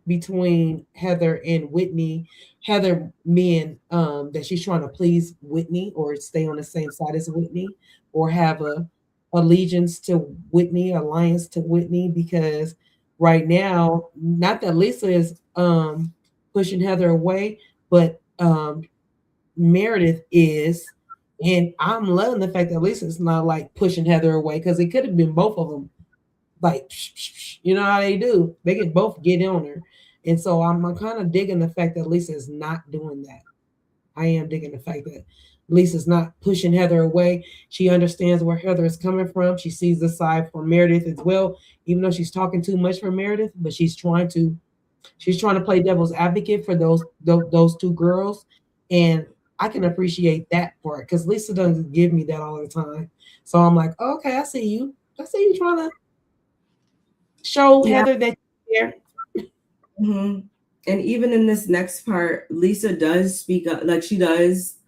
between Heather and Whitney. Heather being that she's trying to please Whitney or stay on the same side as Whitney or have a alliance to Whitney, because right now, not that Lisa is pushing Heather away, but Meredith is. And I'm loving the fact that Lisa's not like pushing Heather away, because it could have been both of them. Like, you know how they do. They can both get on her. And so I'm kind of digging the fact that Lisa is not doing that. I am digging the fact that Lisa's not pushing Heather away. She understands where Heather is coming from. She sees the side for Meredith as well, even though she's talking too much for Meredith, but she's trying to play devil's advocate for those two girls. And I can appreciate that part because Lisa doesn't give me that all the time. So I'm like, oh, okay, I see you. I see you trying to show Heather that you're there. Mm-hmm. And even in this next part, Lisa does speak up, like she does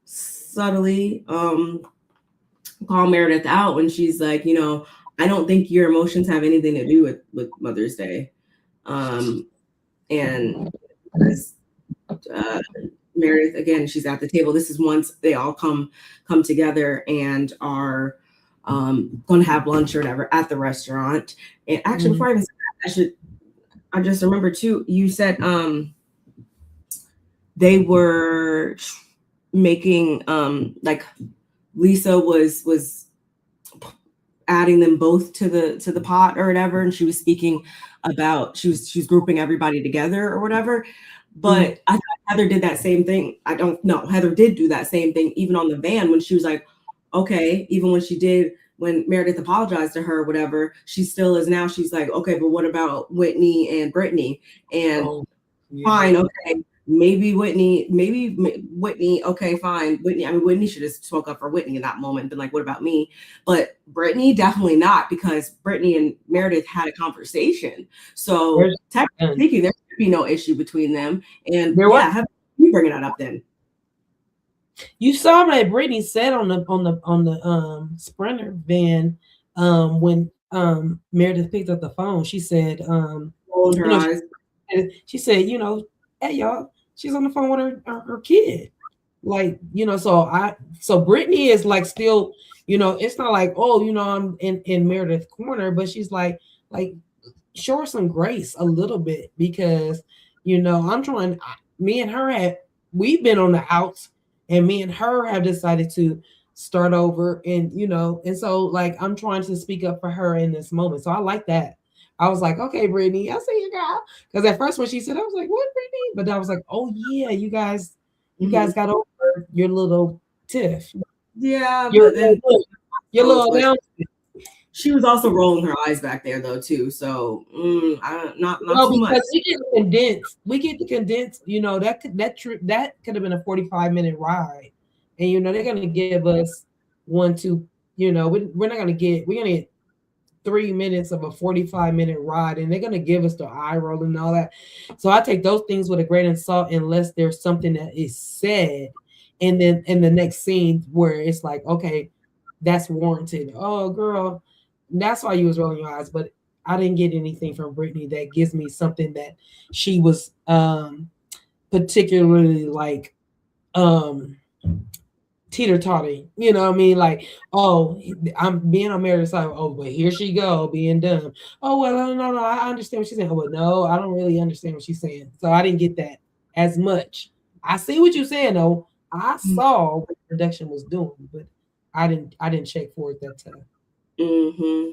subtly call Meredith out when she's like, I don't think your emotions have anything to do with Mother's Day. And Meredith, again, she's at the table. This is once they all come together and are going to have lunch or whatever at the restaurant. And actually, before I even say that, I just remember too, you said they were making like Lisa was adding them both to the pot or whatever, and she was speaking about she was grouping everybody together or whatever. But I thought Heather did that same thing. I don't know. Heather did do that same thing even on the van when she was like, okay, even when Meredith apologized to her or whatever, she still is now. She's like, okay, but what about Whitney and Brittany? And fine, okay, maybe Whitney, okay, fine. Whitney should have spoke up for Whitney in that moment and been like, what about me? But Brittany, definitely not, because Brittany and Meredith had a conversation. So technically speaking, there should be no issue between them. And have you bringing that up then? You saw what Brittany said on the Sprinter van when Meredith picked up the phone. She said, she said, hey y'all, she's on the phone with her kid. like, you know, so Brittany is like still, you know, it's not like, oh, you know, I'm in Meredith corner, but she's like show her some grace a little bit, because, you know, me and her we've been on the outs, and me and her have decided to start over, and, you know, and so like I'm trying to speak up for her in this moment. So I like that. I was like, okay, Brittany, I see you, girl. Because at first when she said, I was like, what, Brittany? But I was like, oh yeah, you guys got over your little tiff. Yeah, Your but then little announcement. she was also rolling her eyes back there though too. So not too much. Because we get the condensed. You know, that could have been a 45-minute ride, and you know they're gonna give us 1, 2. You know, we're gonna get 3 minutes of a 45-minute ride, and they're gonna give us the eye roll and all that. So I take those things with a grain of salt, unless there's something that is said, and then in the next scene where it's like, okay, that's warranted. Oh, girl, that's why you was rolling your eyes. But I didn't get anything from Brittany that gives me something that she was particularly like teeter-totting, you know what I mean? Like, oh, I'm being on Meredith's side. Oh, but here she go, being dumb. Oh, well, no, I understand what she's saying. Oh, but no, I don't really understand what she's saying. So I didn't get that as much. I see what you're saying, though. I saw what the production was doing, but I didn't check for it that time. Mm-hmm.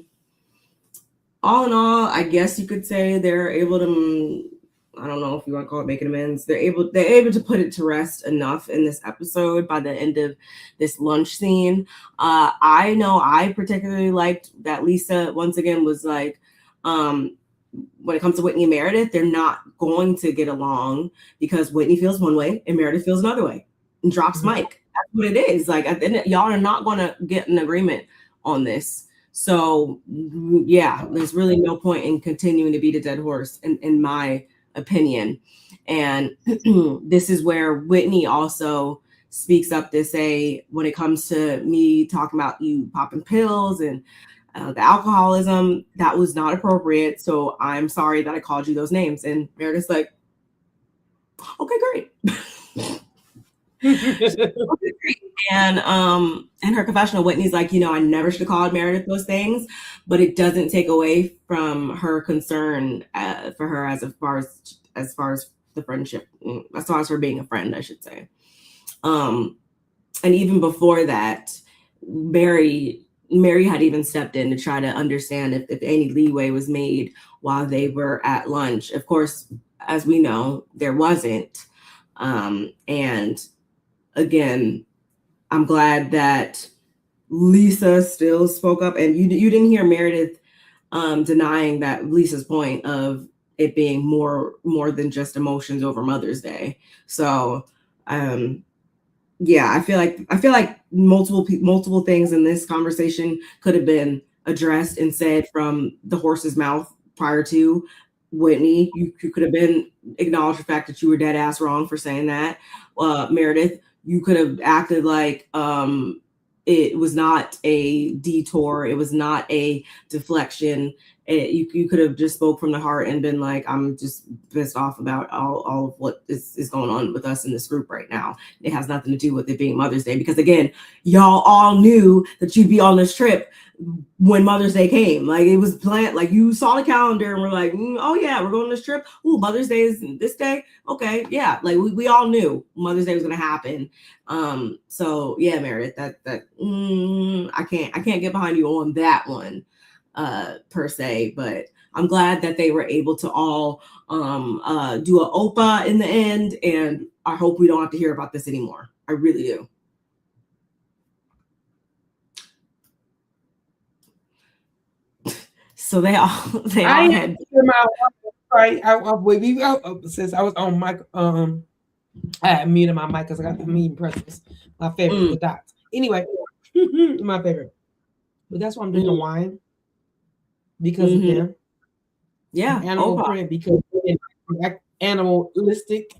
All in all, I guess you could say they're able to, I don't know if you want to call it making amends. They're able to put it to rest enough in this episode by the end of this lunch scene. I know I particularly liked that Lisa once again was like, when it comes to Whitney and Meredith, they're not going to get along because Whitney feels one way and Meredith feels another way and drops Mike. That's what it is. Like, y'all are not going to get an agreement on this. So yeah, there's really no point in continuing to beat a dead horse in my opinion. And this is where Whitney also speaks up to say, when it comes to me talking about you popping pills and the alcoholism, that was not appropriate. So I'm sorry that I called you those names. And Meredith's like, okay, great. And in her confessional, Whitney's like, you know, I never should have called Meredith those things, but it doesn't take away from her concern for her as far as the friendship, as far as her being a friend, I should say. And even before that, Mary had even stepped in to try to understand if any leeway was made while they were at lunch. Of course, as we know, there wasn't. And again, I'm glad that Lisa still spoke up, and you didn't hear Meredith denying that Lisa's point of it being more than just emotions over Mother's Day. So yeah, I feel like multiple things in this conversation could have been addressed and said from the horse's mouth prior to. Whitney, you could have been acknowledged the fact that you were dead ass wrong for saying that. Meredith, you could have acted like it was not a detour, it was not a deflection. You could have just spoke from the heart and been like, I'm just pissed off about all of what is going on with us in this group right now. It has nothing to do with it being Mother's Day, because again, y'all all knew that you'd be on this trip when Mother's Day came. Like, it was planned. Like, you saw the calendar and we're like, oh yeah, we're going on this trip. Oh, Mother's Day is this day. Okay, yeah. Like, we all knew Mother's Day was going to happen. So yeah, Meredith, that I can't get behind you on that one per se, but I'm glad that they were able to all do a OPA in the end, and I hope we don't have to hear about this anymore. I really do. So they all had. Since I was on mic, I had muted my mic because I got the meeting pretzels, my favorite, the dots. Anyway, my favorite. But that's why I'm drinking wine, because of them. Yeah, animal print, because animalistic.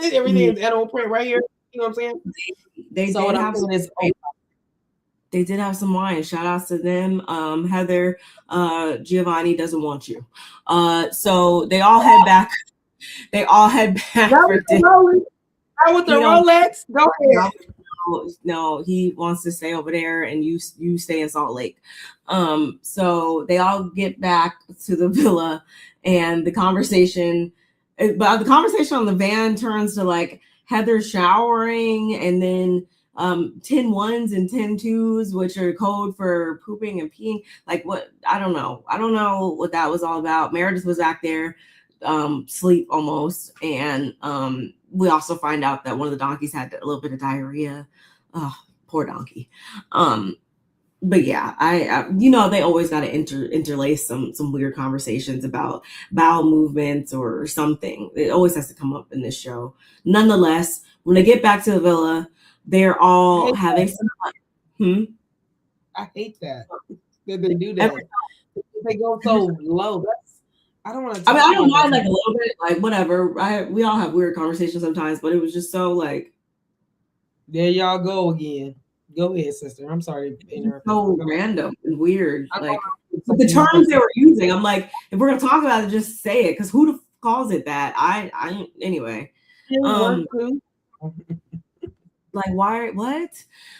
Everything is animal print right here. You know what I'm saying? They did have some wine. Shout outs to them. Heather, Giovanni doesn't want you. So they all head back. They all head back for dinner. Out with the Rolex. Go ahead. No, he wants to stay over there, and you stay in Salt Lake. So they all get back to the villa, and the conversation on the van turns to like Heather showering, and then 10 ones and 10 twos, which are code for pooping and peeing. Like what? I don't know what that was all about. Meredith was back there, sleep almost, and we also find out that one of the donkeys had a little bit of diarrhea. Oh, poor donkey. But yeah, I they always got to interlace some weird conversations about bowel movements or something. It always has to come up in this show. Nonetheless, when they get back to the villa, they're all having some fun. I hate that they do that. They go so low. I don't want to. I mean, I don't mind like a little bit, like whatever. We all have weird conversations sometimes, but it was just so like. There y'all go again. Go ahead, sister. I'm sorry. So random and weird. Like the terms they were using. I'm like, if we're gonna talk about it, just say it. Because who calls it that? I anyway. Like why? What?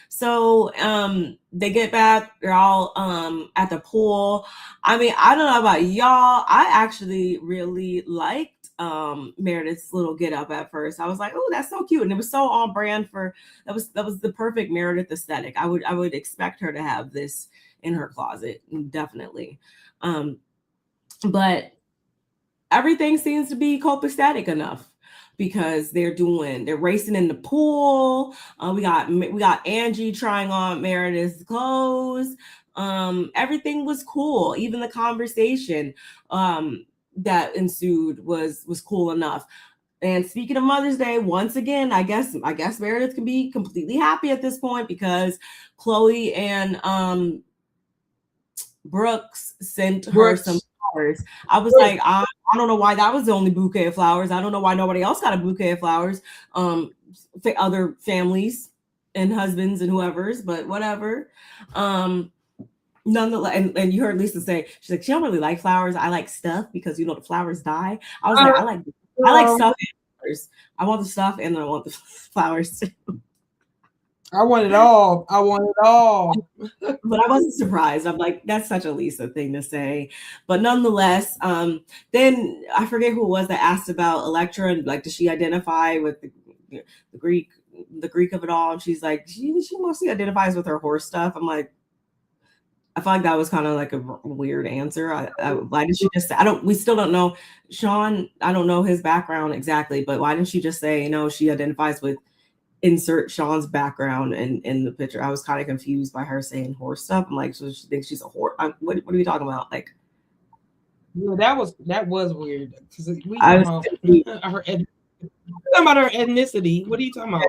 So they get back. They're all at the pool. I mean, I don't know about y'all. I actually really liked Meredith's little get up at first. I was like, oh, that's so cute, and it was so on brand for that was the perfect Meredith aesthetic. I would expect her to have this in her closet, definitely. But everything seems to be copacetic enough because they're racing in the pool. We got Angie trying on Meredith's clothes. Everything was cool. Even the conversation that ensued was cool enough. And speaking of Mother's Day, once again, I guess Meredith can be completely happy at this point because Chloe and Brooks sent her some flowers. I was like, I don't know why that was the only bouquet of flowers. I don't know why nobody else got a bouquet of flowers. Other families and husbands and whoever's, but whatever. Nonetheless, and you heard Lisa say, she's like, she don't really like flowers. I like stuff because the flowers die. I was like, I like stuff and flowers. I want the stuff and I want the flowers too. I want it all. But I wasn't surprised. I'm like, that's such a Lisa thing to say. But nonetheless, then I forget who it was that asked about Electra and like, does she identify with the Greek of it all? And she's like, she mostly identifies with her horse stuff. I'm like, I feel like that was kind of like a weird answer. Why did she just say, we still don't know Sean. I don't know his background exactly, but why didn't she just say, she identifies with insert Sean's background in the picture? I was kind of confused by her saying horse stuff. I'm like, so she thinks she's a horse. What are we talking about? Like, yeah, that was weird. Talking about her ethnicity. What are you talking about?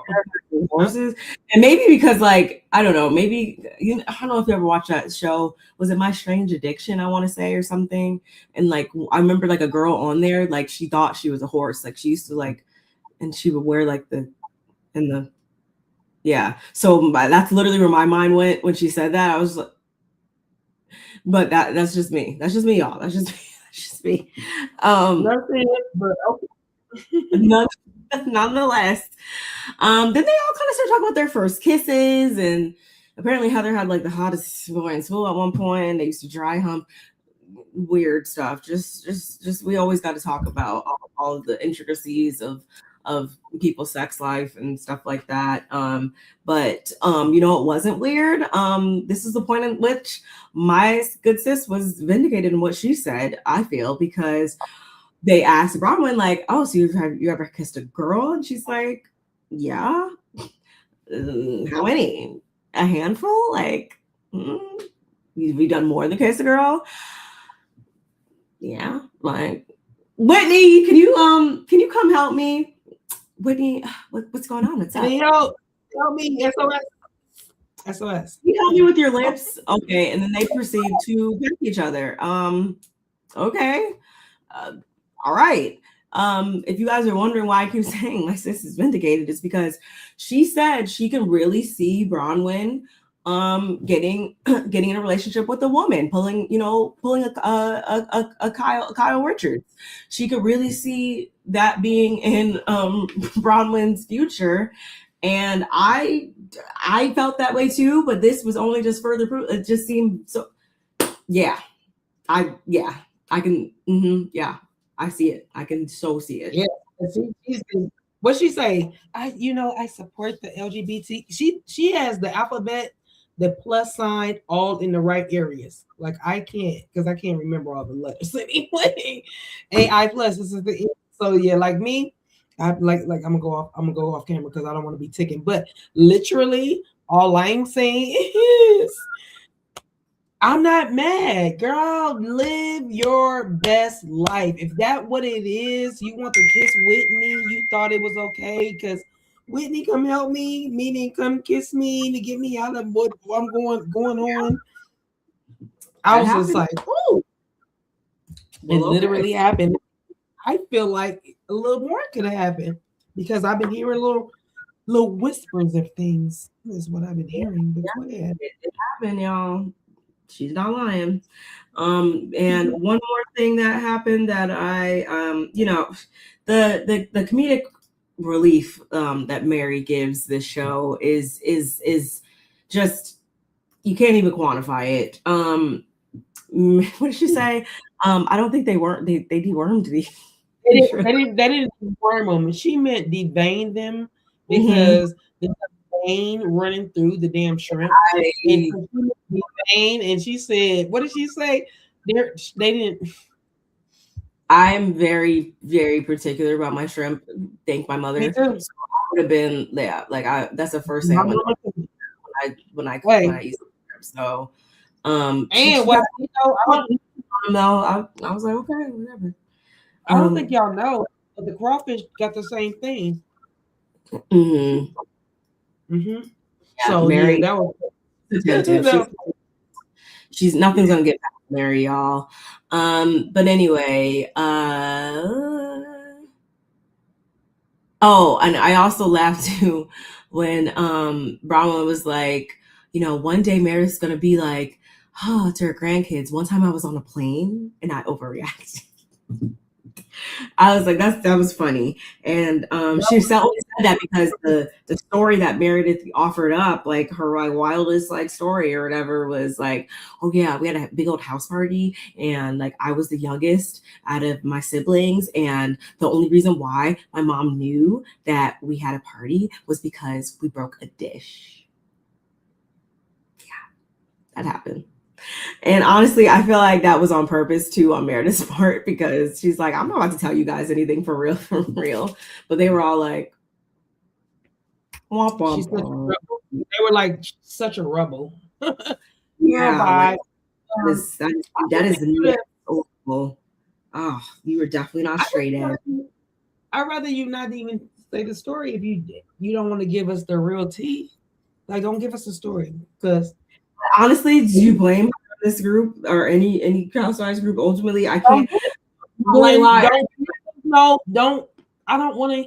Horses. And maybe because like, I don't know, maybe I don't know if you ever watched that show. Was it My Strange Addiction, I want to say, or something? And like I remember like a girl on there, like she thought she was a horse. Like she used to like, and she would wear like yeah. So that's literally where my mind went when she said that. I was like, but that's just me. That's just me, y'all. That's just me. Nothing, but okay. Nonetheless, then they all kind of start talking about their first kisses, and apparently Heather had like the hottest boy in school at one point. They used to dry hump, weird stuff. Just we always got to talk about all of the intricacies of people's sex life and stuff like that. But it wasn't weird. This is the point in which my good sis was vindicated in what she said, I feel, because they asked Bronwyn, like, oh, so you ever kissed a girl? And she's like, yeah. How many? A handful? Like, we done more than kiss a girl? Yeah. Like, Whitney, can you come help me? Whitney, what's going on? What's up? Can you help me? SOS. You help me with your lips? Okay. And then they proceed to peck each other. Okay. All right. If you guys are wondering why I keep saying my sis is vindicated, it's because she said she can really see Bronwyn getting in a relationship with a woman, pulling a Kyle Richards. She could really see that being in Bronwyn's future, and I felt that way too. But this was only just further proof. It just seemed so. Yeah, I can. I see it. I can so see it. Yeah, what she say? I support the LGBT. She has the alphabet, the plus sign, all in the right areas. Like I can't, because I can't remember all the letters anyway. AI plus. This is the so yeah. Like me, I'm gonna go off camera because I don't want to be ticking. But literally, all I'm saying is, I'm not mad, girl. Live your best life. If that what it is, you want to kiss Whitney, you thought it was okay because Whitney come help me, meaning come kiss me to get me out of what I'm going on. I was just like, oh, it literally happened. I feel like a little more could have happened because I've been hearing little whispers of things. Is what I've been hearing. But it happened, y'all. She's not lying. And one more thing that happened that I, the comedic relief that Mary gives this show is just, you can't even quantify it. What did she say? I don't think they dewormed the. They didn't deworm them. She meant devein them because the vein running through the damn shrimp. And she said, what did she say? They didn't. I'm very, very particular about my shrimp. Thank my mother. So I would have been that's the first thing I went when I eat shrimp. So and what I was like, okay, whatever. I don't think y'all know, but the crawfish got the same thing. Yeah, so Mary, that was attentive. She's nothing's gonna get past Mary, y'all. But anyway, and I also laughed too when Bronwyn was like, one day Meredith's gonna be like, to her grandkids. One time I was on a plane and I overreacted. I was like, that was funny. And she said that because the story that Meredith offered up, like her wildest story or whatever, was like, oh yeah, we had a big old house party and like I was the youngest out of my siblings, and the only reason why my mom knew that we had a party was because we broke a dish. Yeah, that happened. And honestly, I feel like that was on purpose too on Meredith's part, because she's like, I'm not about to tell you guys anything for real. But they were all like, womp womp. They were like such a rebel. Yeah, that is horrible. Oh, you were definitely not straight edge. I'd rather you not even say the story if you don't want to give us the real tea. Like, don't give us the story, because honestly, do you blame this group or any Housewives group? Ultimately, I can't. Don't. I don't want to.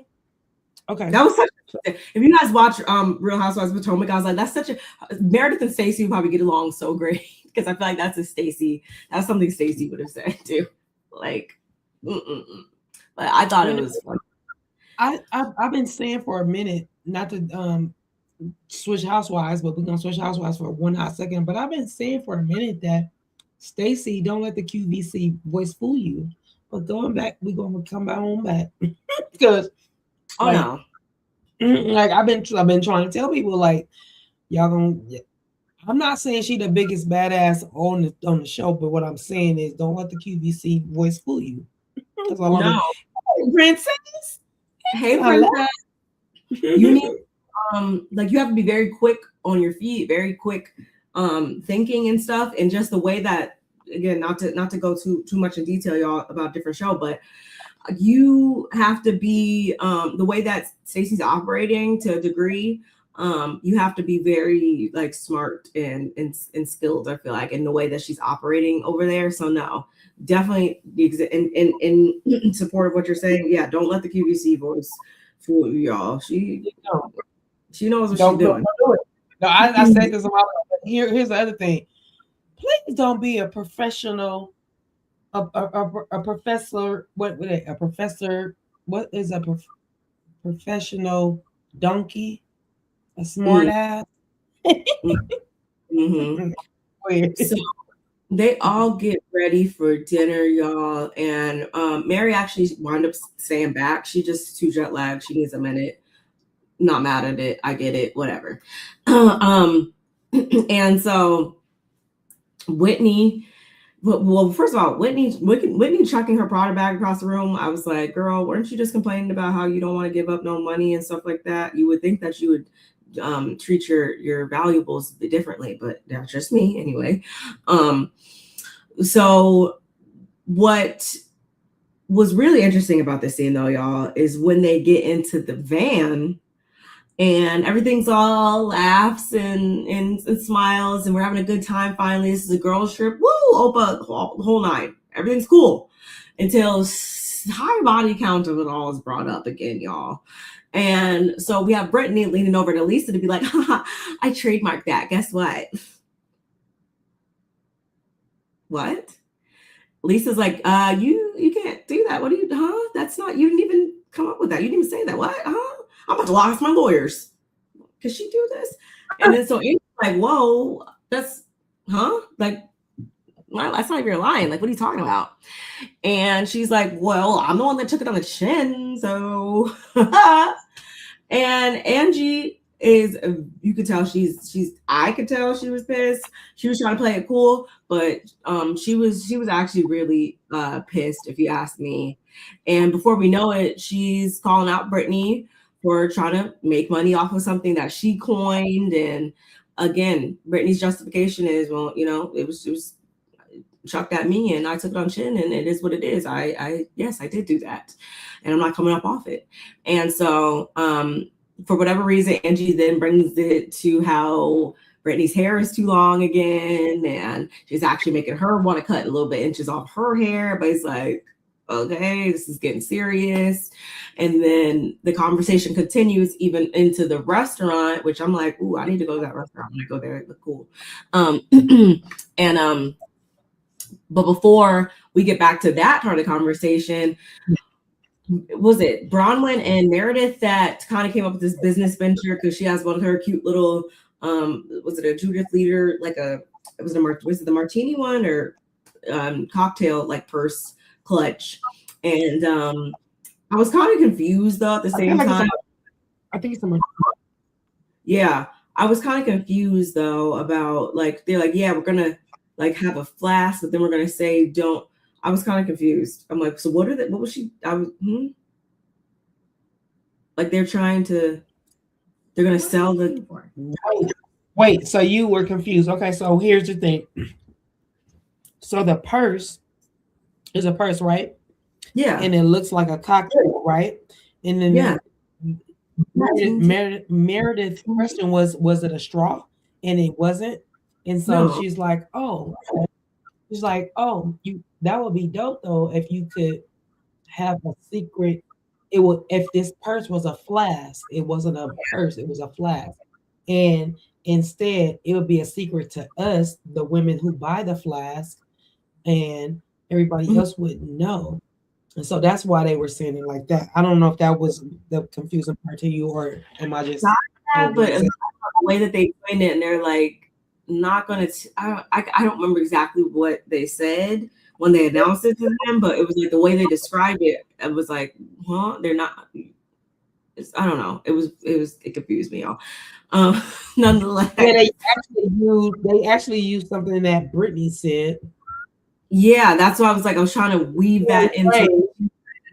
Okay, that was such. If you guys watch Real Housewives of Potomac, I was like, that's such a Meredith and Stacey would probably get along so great, because I feel like that's something Stacey would have said too. Like, but I thought it was funny. I've been saying for a minute, not to switch Housewives, but we're gonna switch Housewives for one hot second. But I've been saying for a minute that Stacey, don't let the QVC voice fool you. But going back, we're gonna come on back because no, like I've been trying to tell people, like, y'all gonna. I'm not saying she the biggest badass on the show, but what I'm saying is don't let the QVC voice fool you. That's all I'm saying. Princess, hey princess, you need. You have to be very quick on your feet, very quick thinking and stuff, and just the way that, again, not to go too much in detail, y'all, about different show, but you have to be the way that Stacey's operating to a degree. You have to be very smart and skilled, I feel like, in the way that she's operating over there. So no, definitely in support of what you're saying. Yeah, don't let the QVC voice fool you, y'all. She knows what she's doing. No, I said this a while ago, but here's the other thing. Please don't be a professional, a professor. What a professor? What is a professional donkey? A smart ass. Mm-hmm. So they all get ready for dinner, y'all, and Mary actually wound up staying back. She just too jet lagged. She needs a minute. Not mad at it. I get it. Whatever. And so Whitney. Well, first of all, Whitney chucking her Prada bag across the room. I was like, girl, weren't you just complaining about how you don't want to give up no money and stuff like that? You would think that you would treat your valuables differently, but that's just me anyway. So what was really interesting about this scene though, y'all, is when they get into the van and everything's all laughs and smiles, and we're having a good time. Finally, this is a girls' trip. Woo, Opa, whole nine. Everything's cool until high body count of it all is brought up again, y'all. And so we have Brittany leaning over to Lisa to be like, haha, I trademarked that. Guess what? What? Lisa's like, you can't do that. What are you, That's not, you didn't even come up with that. You didn't even say that. What? I'm about to lost my lawyers. Could she do this? And then so Angie's like, whoa, that's, like, that's not even lying. Like, what are you talking about? And she's like, well, I'm the one that took it on the chin. So, and Angie is, you could tell I could tell she was pissed. She was trying to play it cool, but she was actually really pissed, if you ask me. And before we know it, she's calling out Brittany for trying to make money off of something that she coined. And again, Brittany's justification is, well, it was chucked at me and I took it on chin, and it is what it is. Yes, I did do that, and I'm not coming up off it. And so for whatever reason, Angie then brings it to how Brittany's hair is too long again, and she's actually making her want to cut a little bit inches off her hair. But it's like, okay, this is getting serious. And then the conversation continues even into the restaurant, which I'm like, ooh, I need to go to that restaurant when I go there. It look cool. But before we get back to that part of the conversation, was it Bronwyn and Meredith that kind of came up with this business venture because she has one of her cute little, was it a Judith Leader, like was it the martini one or cocktail like purse clutch? And I was kind of confused though at the same time. I think it's a martini. Yeah, I was kind of confused though about like, they're like, yeah, we're gonna like have a flask, but then we're gonna say don't. I was kind of confused. I'm like, so what was she? Like they're gonna sell the. Wait, so you were confused. Okay, so here's the thing. So the purse is a purse, right? Yeah. And it looks like a cocktail, right? And then Meredith's question was it a straw? And it wasn't. And so she's like, oh, that would be dope though if you could have a secret. It would, if this purse was a flask, it wasn't a purse, it was a flask. And instead, it would be a secret to us, the women who buy the flask, and everybody else wouldn't know. And so that's why they were saying it like that. I don't know if that was the confusing part to you, or am I just but the way that they explained it, and they're like, not gonna I don't remember exactly what they said when they announced it to them, but it was like the way they described it, it was like, they're not, I don't know. It confused me, y'all. Nonetheless. Yeah, they actually used something that Brittany said. Yeah, that's why I was trying to weave that into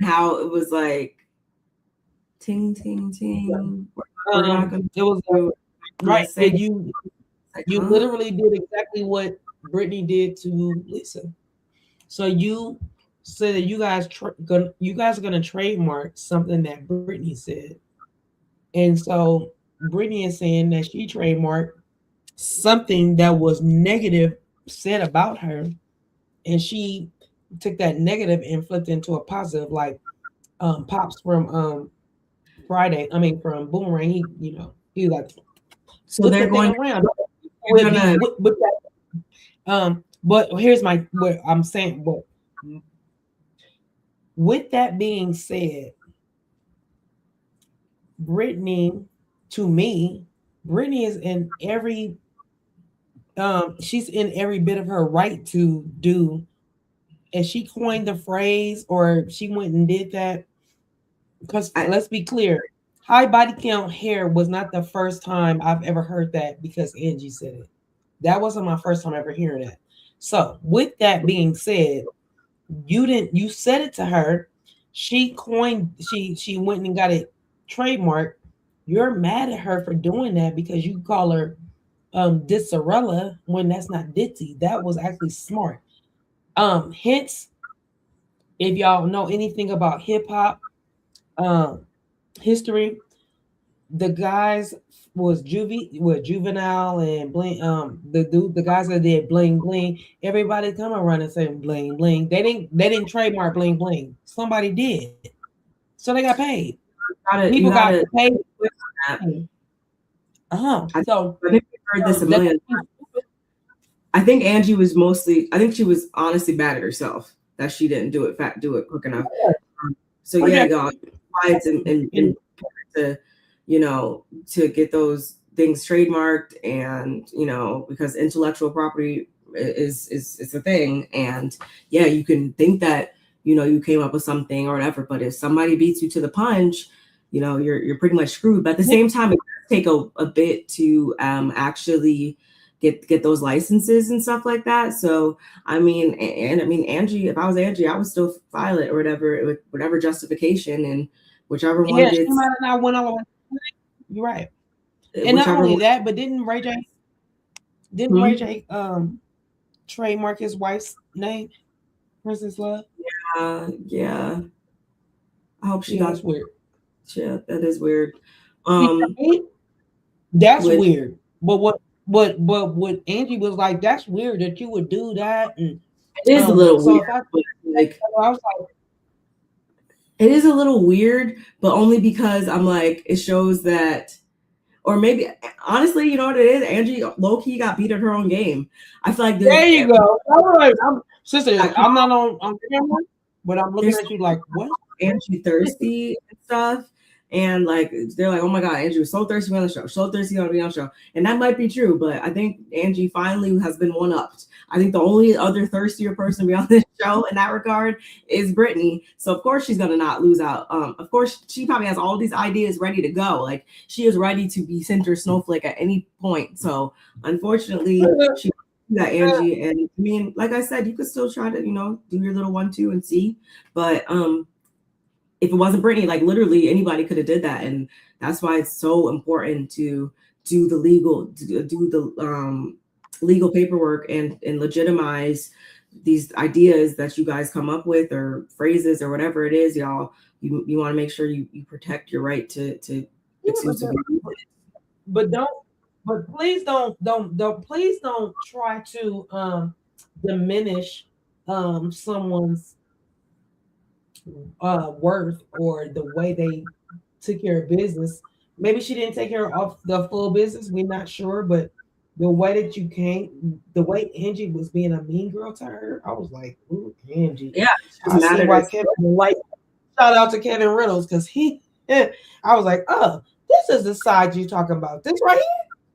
how it was like ting ting ting. It was right. And you literally did exactly what Brittany did to Lisa. So you said that you guys are gonna trademark something that Brittany said, and so Brittany is saying that she trademarked something that was negative said about her, and she took that negative and flipped into a positive, like Pops from from Boomerang. He like So they're going around. But here's what I'm saying. But with that being said, Brittany, to me, Brittany is in every she's in every bit of her right to do, and she coined the phrase, or she went and did that. Because let's be clear, high body count hair was not the first time I've ever heard that because Angie said it. That wasn't my first time ever hearing that. So with that being said, you said it to her. She went and got it trademarked. You're mad at her for doing that because you call her Disarella when that's not ditzy. That was actually smart. Hence, if y'all know anything about hip hop history, the guys was Juvenile and Bling. The guys that did Bling Bling. Everybody come around and say Bling Bling. They didn't trademark Bling Bling. Somebody did, so they got paid. People got paid. So I think we heard this a million times. I think Angie was I think she was honestly mad at herself that she didn't do it quick enough. So yeah, y'all, and to, you know, to get those things trademarked, and you know, because intellectual property is a thing, and yeah, you can think that, you know, you came up with something or whatever, but if somebody beats you to the punch, you know, you're pretty much screwed. But at the same time, it does take a bit to actually get those licenses and stuff like that. So I mean, Angie, if I was Angie, I would still file it or whatever, with whatever justification, and whichever one gets. She might have not went all the way. You're right. And not only that, but didn't Ray J trademark his wife's name, Princess Love? Yeah. I hope she got weird. Yeah, that is weird. That's weird. But what Angie was like, that's weird that you would do that. And it is a little weird. I was like, it is a little weird, but only because I'm like, it shows that, or maybe honestly, you know what it is? Angie low-key got beat at her own game. I feel like there you go. All right. Sister, I'm not on camera, but I'm looking at you like, what? Angie thirsty and stuff. And like, they're like, oh my God, Angie was so thirsty to be on the show, so thirsty to be on the show. And that might be true, but I think Angie finally has been one-upped. I think the only other thirstier person to be on this show in that regard is Brittany. So of course she's gonna not lose out. Of course she probably has all these ideas ready to go. Like she is ready to be center snowflake at any point. So unfortunately, she got Angie. And I mean, like I said, you could still try to, you know, do your little 1-2 and see. But if it wasn't Brittany, like literally anybody could have did that. And that's why it's so important to do the legal paperwork and legitimize these ideas that you guys come up with, or phrases, or whatever it is, y'all. You want to make sure you protect your right to exclusively. But please don't try to diminish someone's worth or the way they took care of business. Maybe she didn't take care of the full business. We're not sure, but the way that the way Angie was being a mean girl to her, I was like, ooh, Angie. Yeah, I see why Kevin shout out to Kevin Reynolds, because I was like, oh, this is the side you talking about. This right here.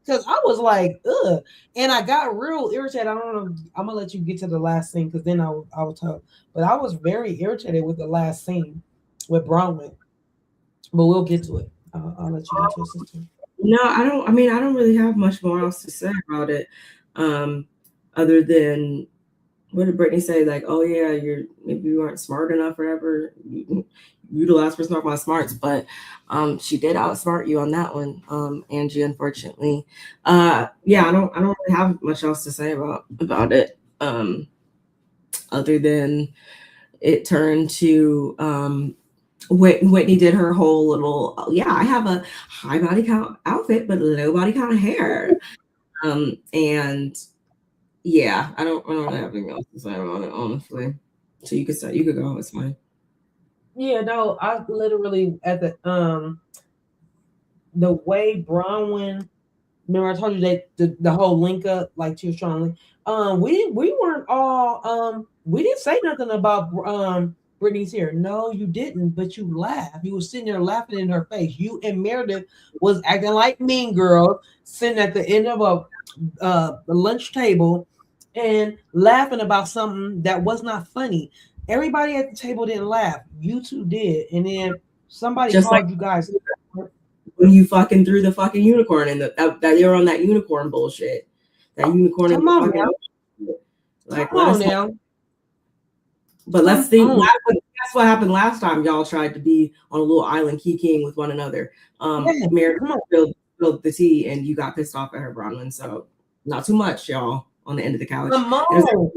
Because I was like, ugh. And I got real irritated. I don't know. I'm going to let you get to the last scene, because then I will talk. But I was very irritated with the last scene with Bronwyn. But we'll get to it. I'll let you get to it, sister. No, I don't really have much more else to say about it. Other than, what did Brittany say? Like, oh yeah, maybe you weren't smart enough or whatever. You the last person talking about smarts, but she did outsmart you on that one, Angie, unfortunately. Yeah, I don't really have much else to say about it. Other than it turned to Whitney did her whole little, yeah, I have a high body count outfit, but low body count hair. And yeah, I don't really have anything else to say about it, honestly. So you could go, it's fine. Yeah, no, I literally at the way Bronwyn remember I told you that the whole link up, like she was trying to we weren't all we didn't say nothing about Brittany's hair. No, you didn't, but you laughed. You were sitting there laughing in her face. You and Meredith was acting like mean girls, sitting at the end of a lunch table and laughing about something that was not funny. Everybody at the table didn't laugh. You two did, and then somebody Just called like you guys. when you fucking threw the fucking unicorn in that they were on that unicorn bullshit. That unicorn in Come the on fucking now. ocean. Like, Come let on us now. But let's think. on. That's what happened last time. Y'all tried to be on a little island kikiing with one another. Yeah, Meredith come on. spilled the tea, and you got pissed off at her, Bronwyn. So not too much, y'all, on the end of the couch. Come on.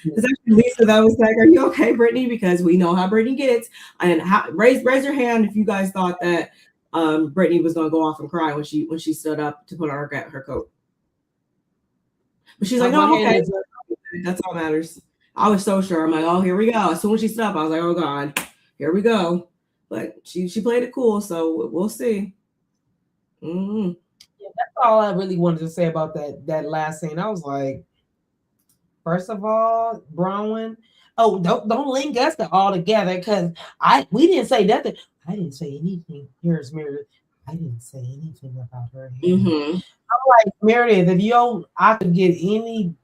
It's actually Lisa that was like, "Are you okay, Brittany?" Because we know how Brittany gets. And raise your hand if you guys thought that Brittany was gonna go off and cry when she stood up to put on her coat. But she's like, "No, I'm okay. That's all that matters." I was so sure. I'm like, "Oh, here we go." As soon as she stood up, I was like, "Oh God, here we go." But she played it cool, so we'll see. Mm-hmm. Yeah, that's all I really wanted to say about that last scene. I was like, first of all, Bronwyn, oh, don't link us all together because we didn't say nothing. I didn't say anything. Here's Meredith. I didn't say anything about her. Mm-hmm. I'm like, Meredith, if I could get any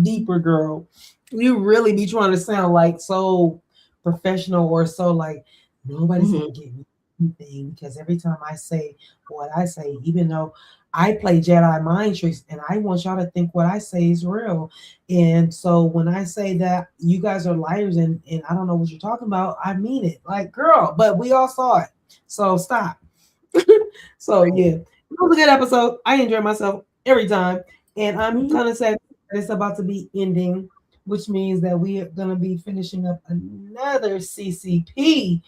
deeper, girl, you really be trying to sound like so professional or so like nobody's gonna get me anything because every time I say what I say, even though I play Jedi mind tricks and I want y'all to think what I say is real. And so when I say that you guys are liars and I don't know what you're talking about, I mean it. Like, girl, but we all saw it. So stop. So yeah, it was a good episode. I enjoy myself every time. And I'm kind of sad it's about to be ending, which means that we are going to be finishing up another CCP.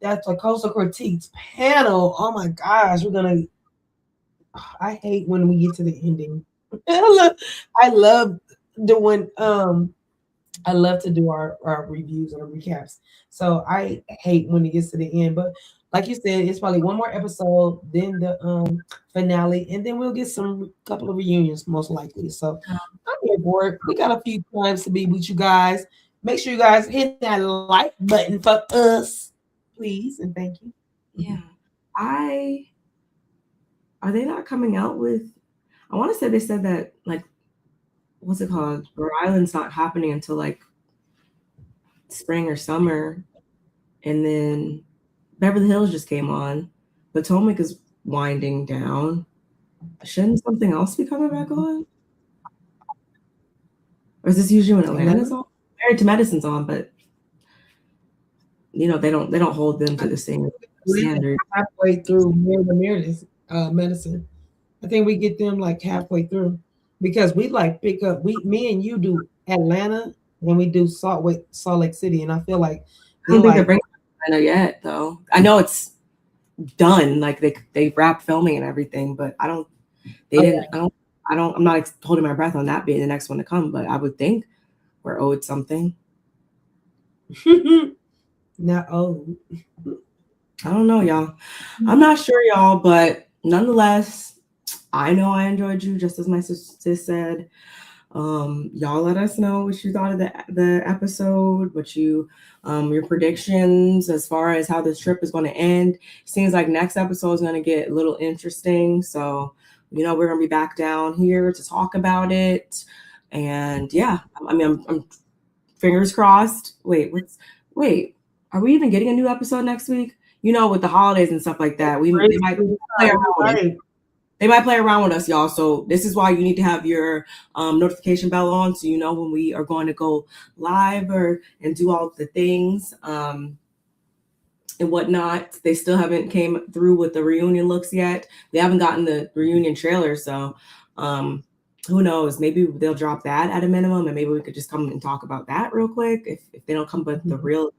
That's a Coastal Critiques panel. Oh my gosh, I hate when we get to the ending. I love doing I love to do our reviews and recaps. So I hate when it gets to the end. But like you said, it's probably one more episode, then the finale, and then we'll get some couple of reunions most likely. So I'm here for it. We got a few times to be with you guys. Make sure you guys hit that like button for us, please, and thank you. Yeah. Are they not coming out with? I want to say they said that like, what's it called? Rhode Island's not happening until like spring or summer, and then Beverly Hills just came on. Potomac is winding down. Shouldn't something else be coming back on? Or is this usually when Atlanta's on? Married to Medicine's on, but you know they don't hold them to the same standard. Halfway through Meredith medicine. I think we get them like halfway through because we like pick up me and you do Atlanta when we do Salt Lake City, and I feel like I don't think they're bringing Atlanta yet, though. I know it's done, like they wrapped filming and everything, but I'm not holding my breath on that being the next one to come, but I would think we're owed something. Not owed. I don't know, y'all. I'm not sure, y'all, but nonetheless, I know I enjoyed you just as my sis said. Y'all let us know what you thought of the episode, what your predictions as far as how this trip is going to end. Seems like next episode is going to get a little interesting. So, we're going to be back down here to talk about it. And yeah, I mean, I'm fingers crossed. Wait, are we even getting a new episode next week? With the holidays and stuff like that, they might play around with it. They might play around with us, y'all. So this is why you need to have your notification bell on, so you know when we are going to go live and do all the things and whatnot. They still haven't came through with the reunion looks yet. We haven't gotten the reunion trailer, so who knows? Maybe they'll drop that at a minimum, and maybe we could just come and talk about that real quick if they don't come with the real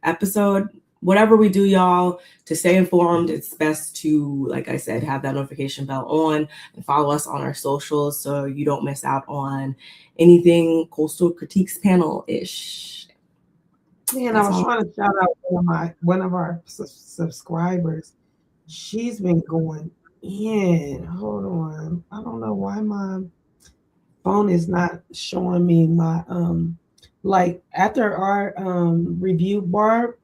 episode. Whatever we do, y'all, to stay informed, it's best to, like I said, have that notification bell on and follow us on our socials so you don't miss out on anything Coastal Critiques panel-ish. Man, I was trying to shout out one of our subscribers. She's been going Yeah, hold on. I don't know why my phone is not showing me my like after our review, Barb.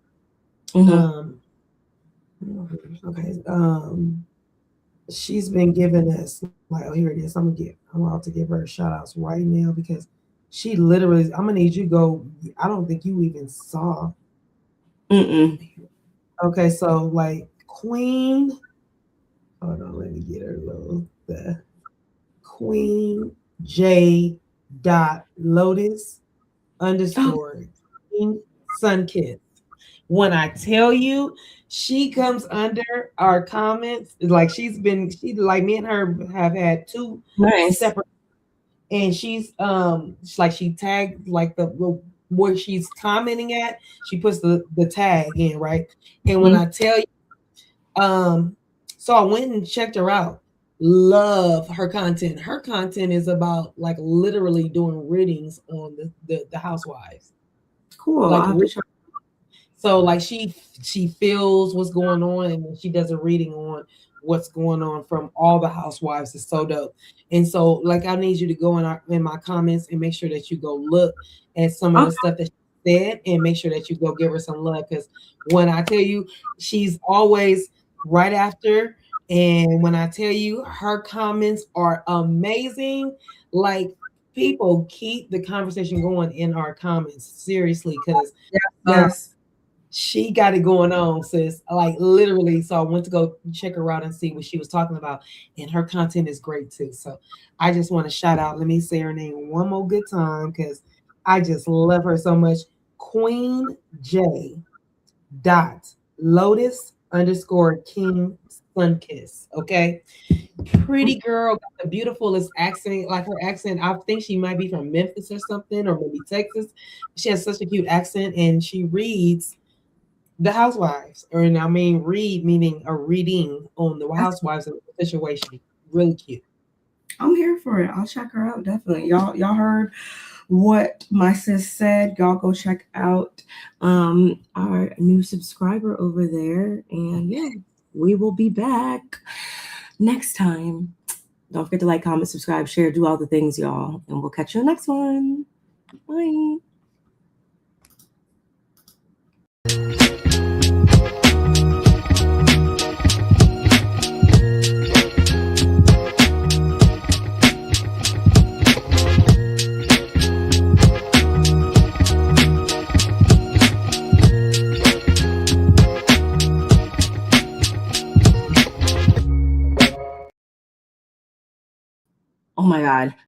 Mm-hmm. Okay. She's been giving us like, oh, here it is. I'm about to give her shout outs right now because she literally, I'm gonna need you to go. I don't think you even saw. Mm-mm. Okay, so like Queen, hold on, let me get her little the Queen J dot Lotus Oh, underscore King Sunkiss. When I tell you, she comes under our comments. Like she like me and her have had two nice. separate, and she tagged like the where she's commenting at, she puts the tag in, right? And when Mm-hmm. I tell you, so I went and checked her out. Love her content. Her content is about like literally doing readings on the housewives. Cool. Like I'll have to check. so like she feels what's going on and she does a reading on what's going on from all the housewives. Is so dope. And so like I need you to go in my comments and make sure that you go look at some of the Okay. stuff that she said and make sure that you go give her some love because when I tell you she's always right after, and when I tell you her comments are amazing, like people keep the conversation going in our comments seriously because Yes. she got it going on, sis. Like literally. So I went to go check her out and see what she was talking about. And her content is great too. So I just want to shout out. Let me say her name one more good time because I just love her so much. Queen J dot Lotus underscore King Sunkiss. Okay. Pretty girl, got the beautifulest accent. Like her accent, I think she might be from Memphis or something, or maybe Texas. She has such a cute accent and she reads the housewives, or I mean, read meaning a reading on the housewives of the situation. Really cute. I'm here for it. I'll check her out definitely. Y'all heard what my sis said. Y'all go check out our new subscriber over there. And yeah, we will be back next time. Don't forget to like, comment, subscribe, share, do all the things, y'all. And we'll catch you in the next one. Bye. Oh my God.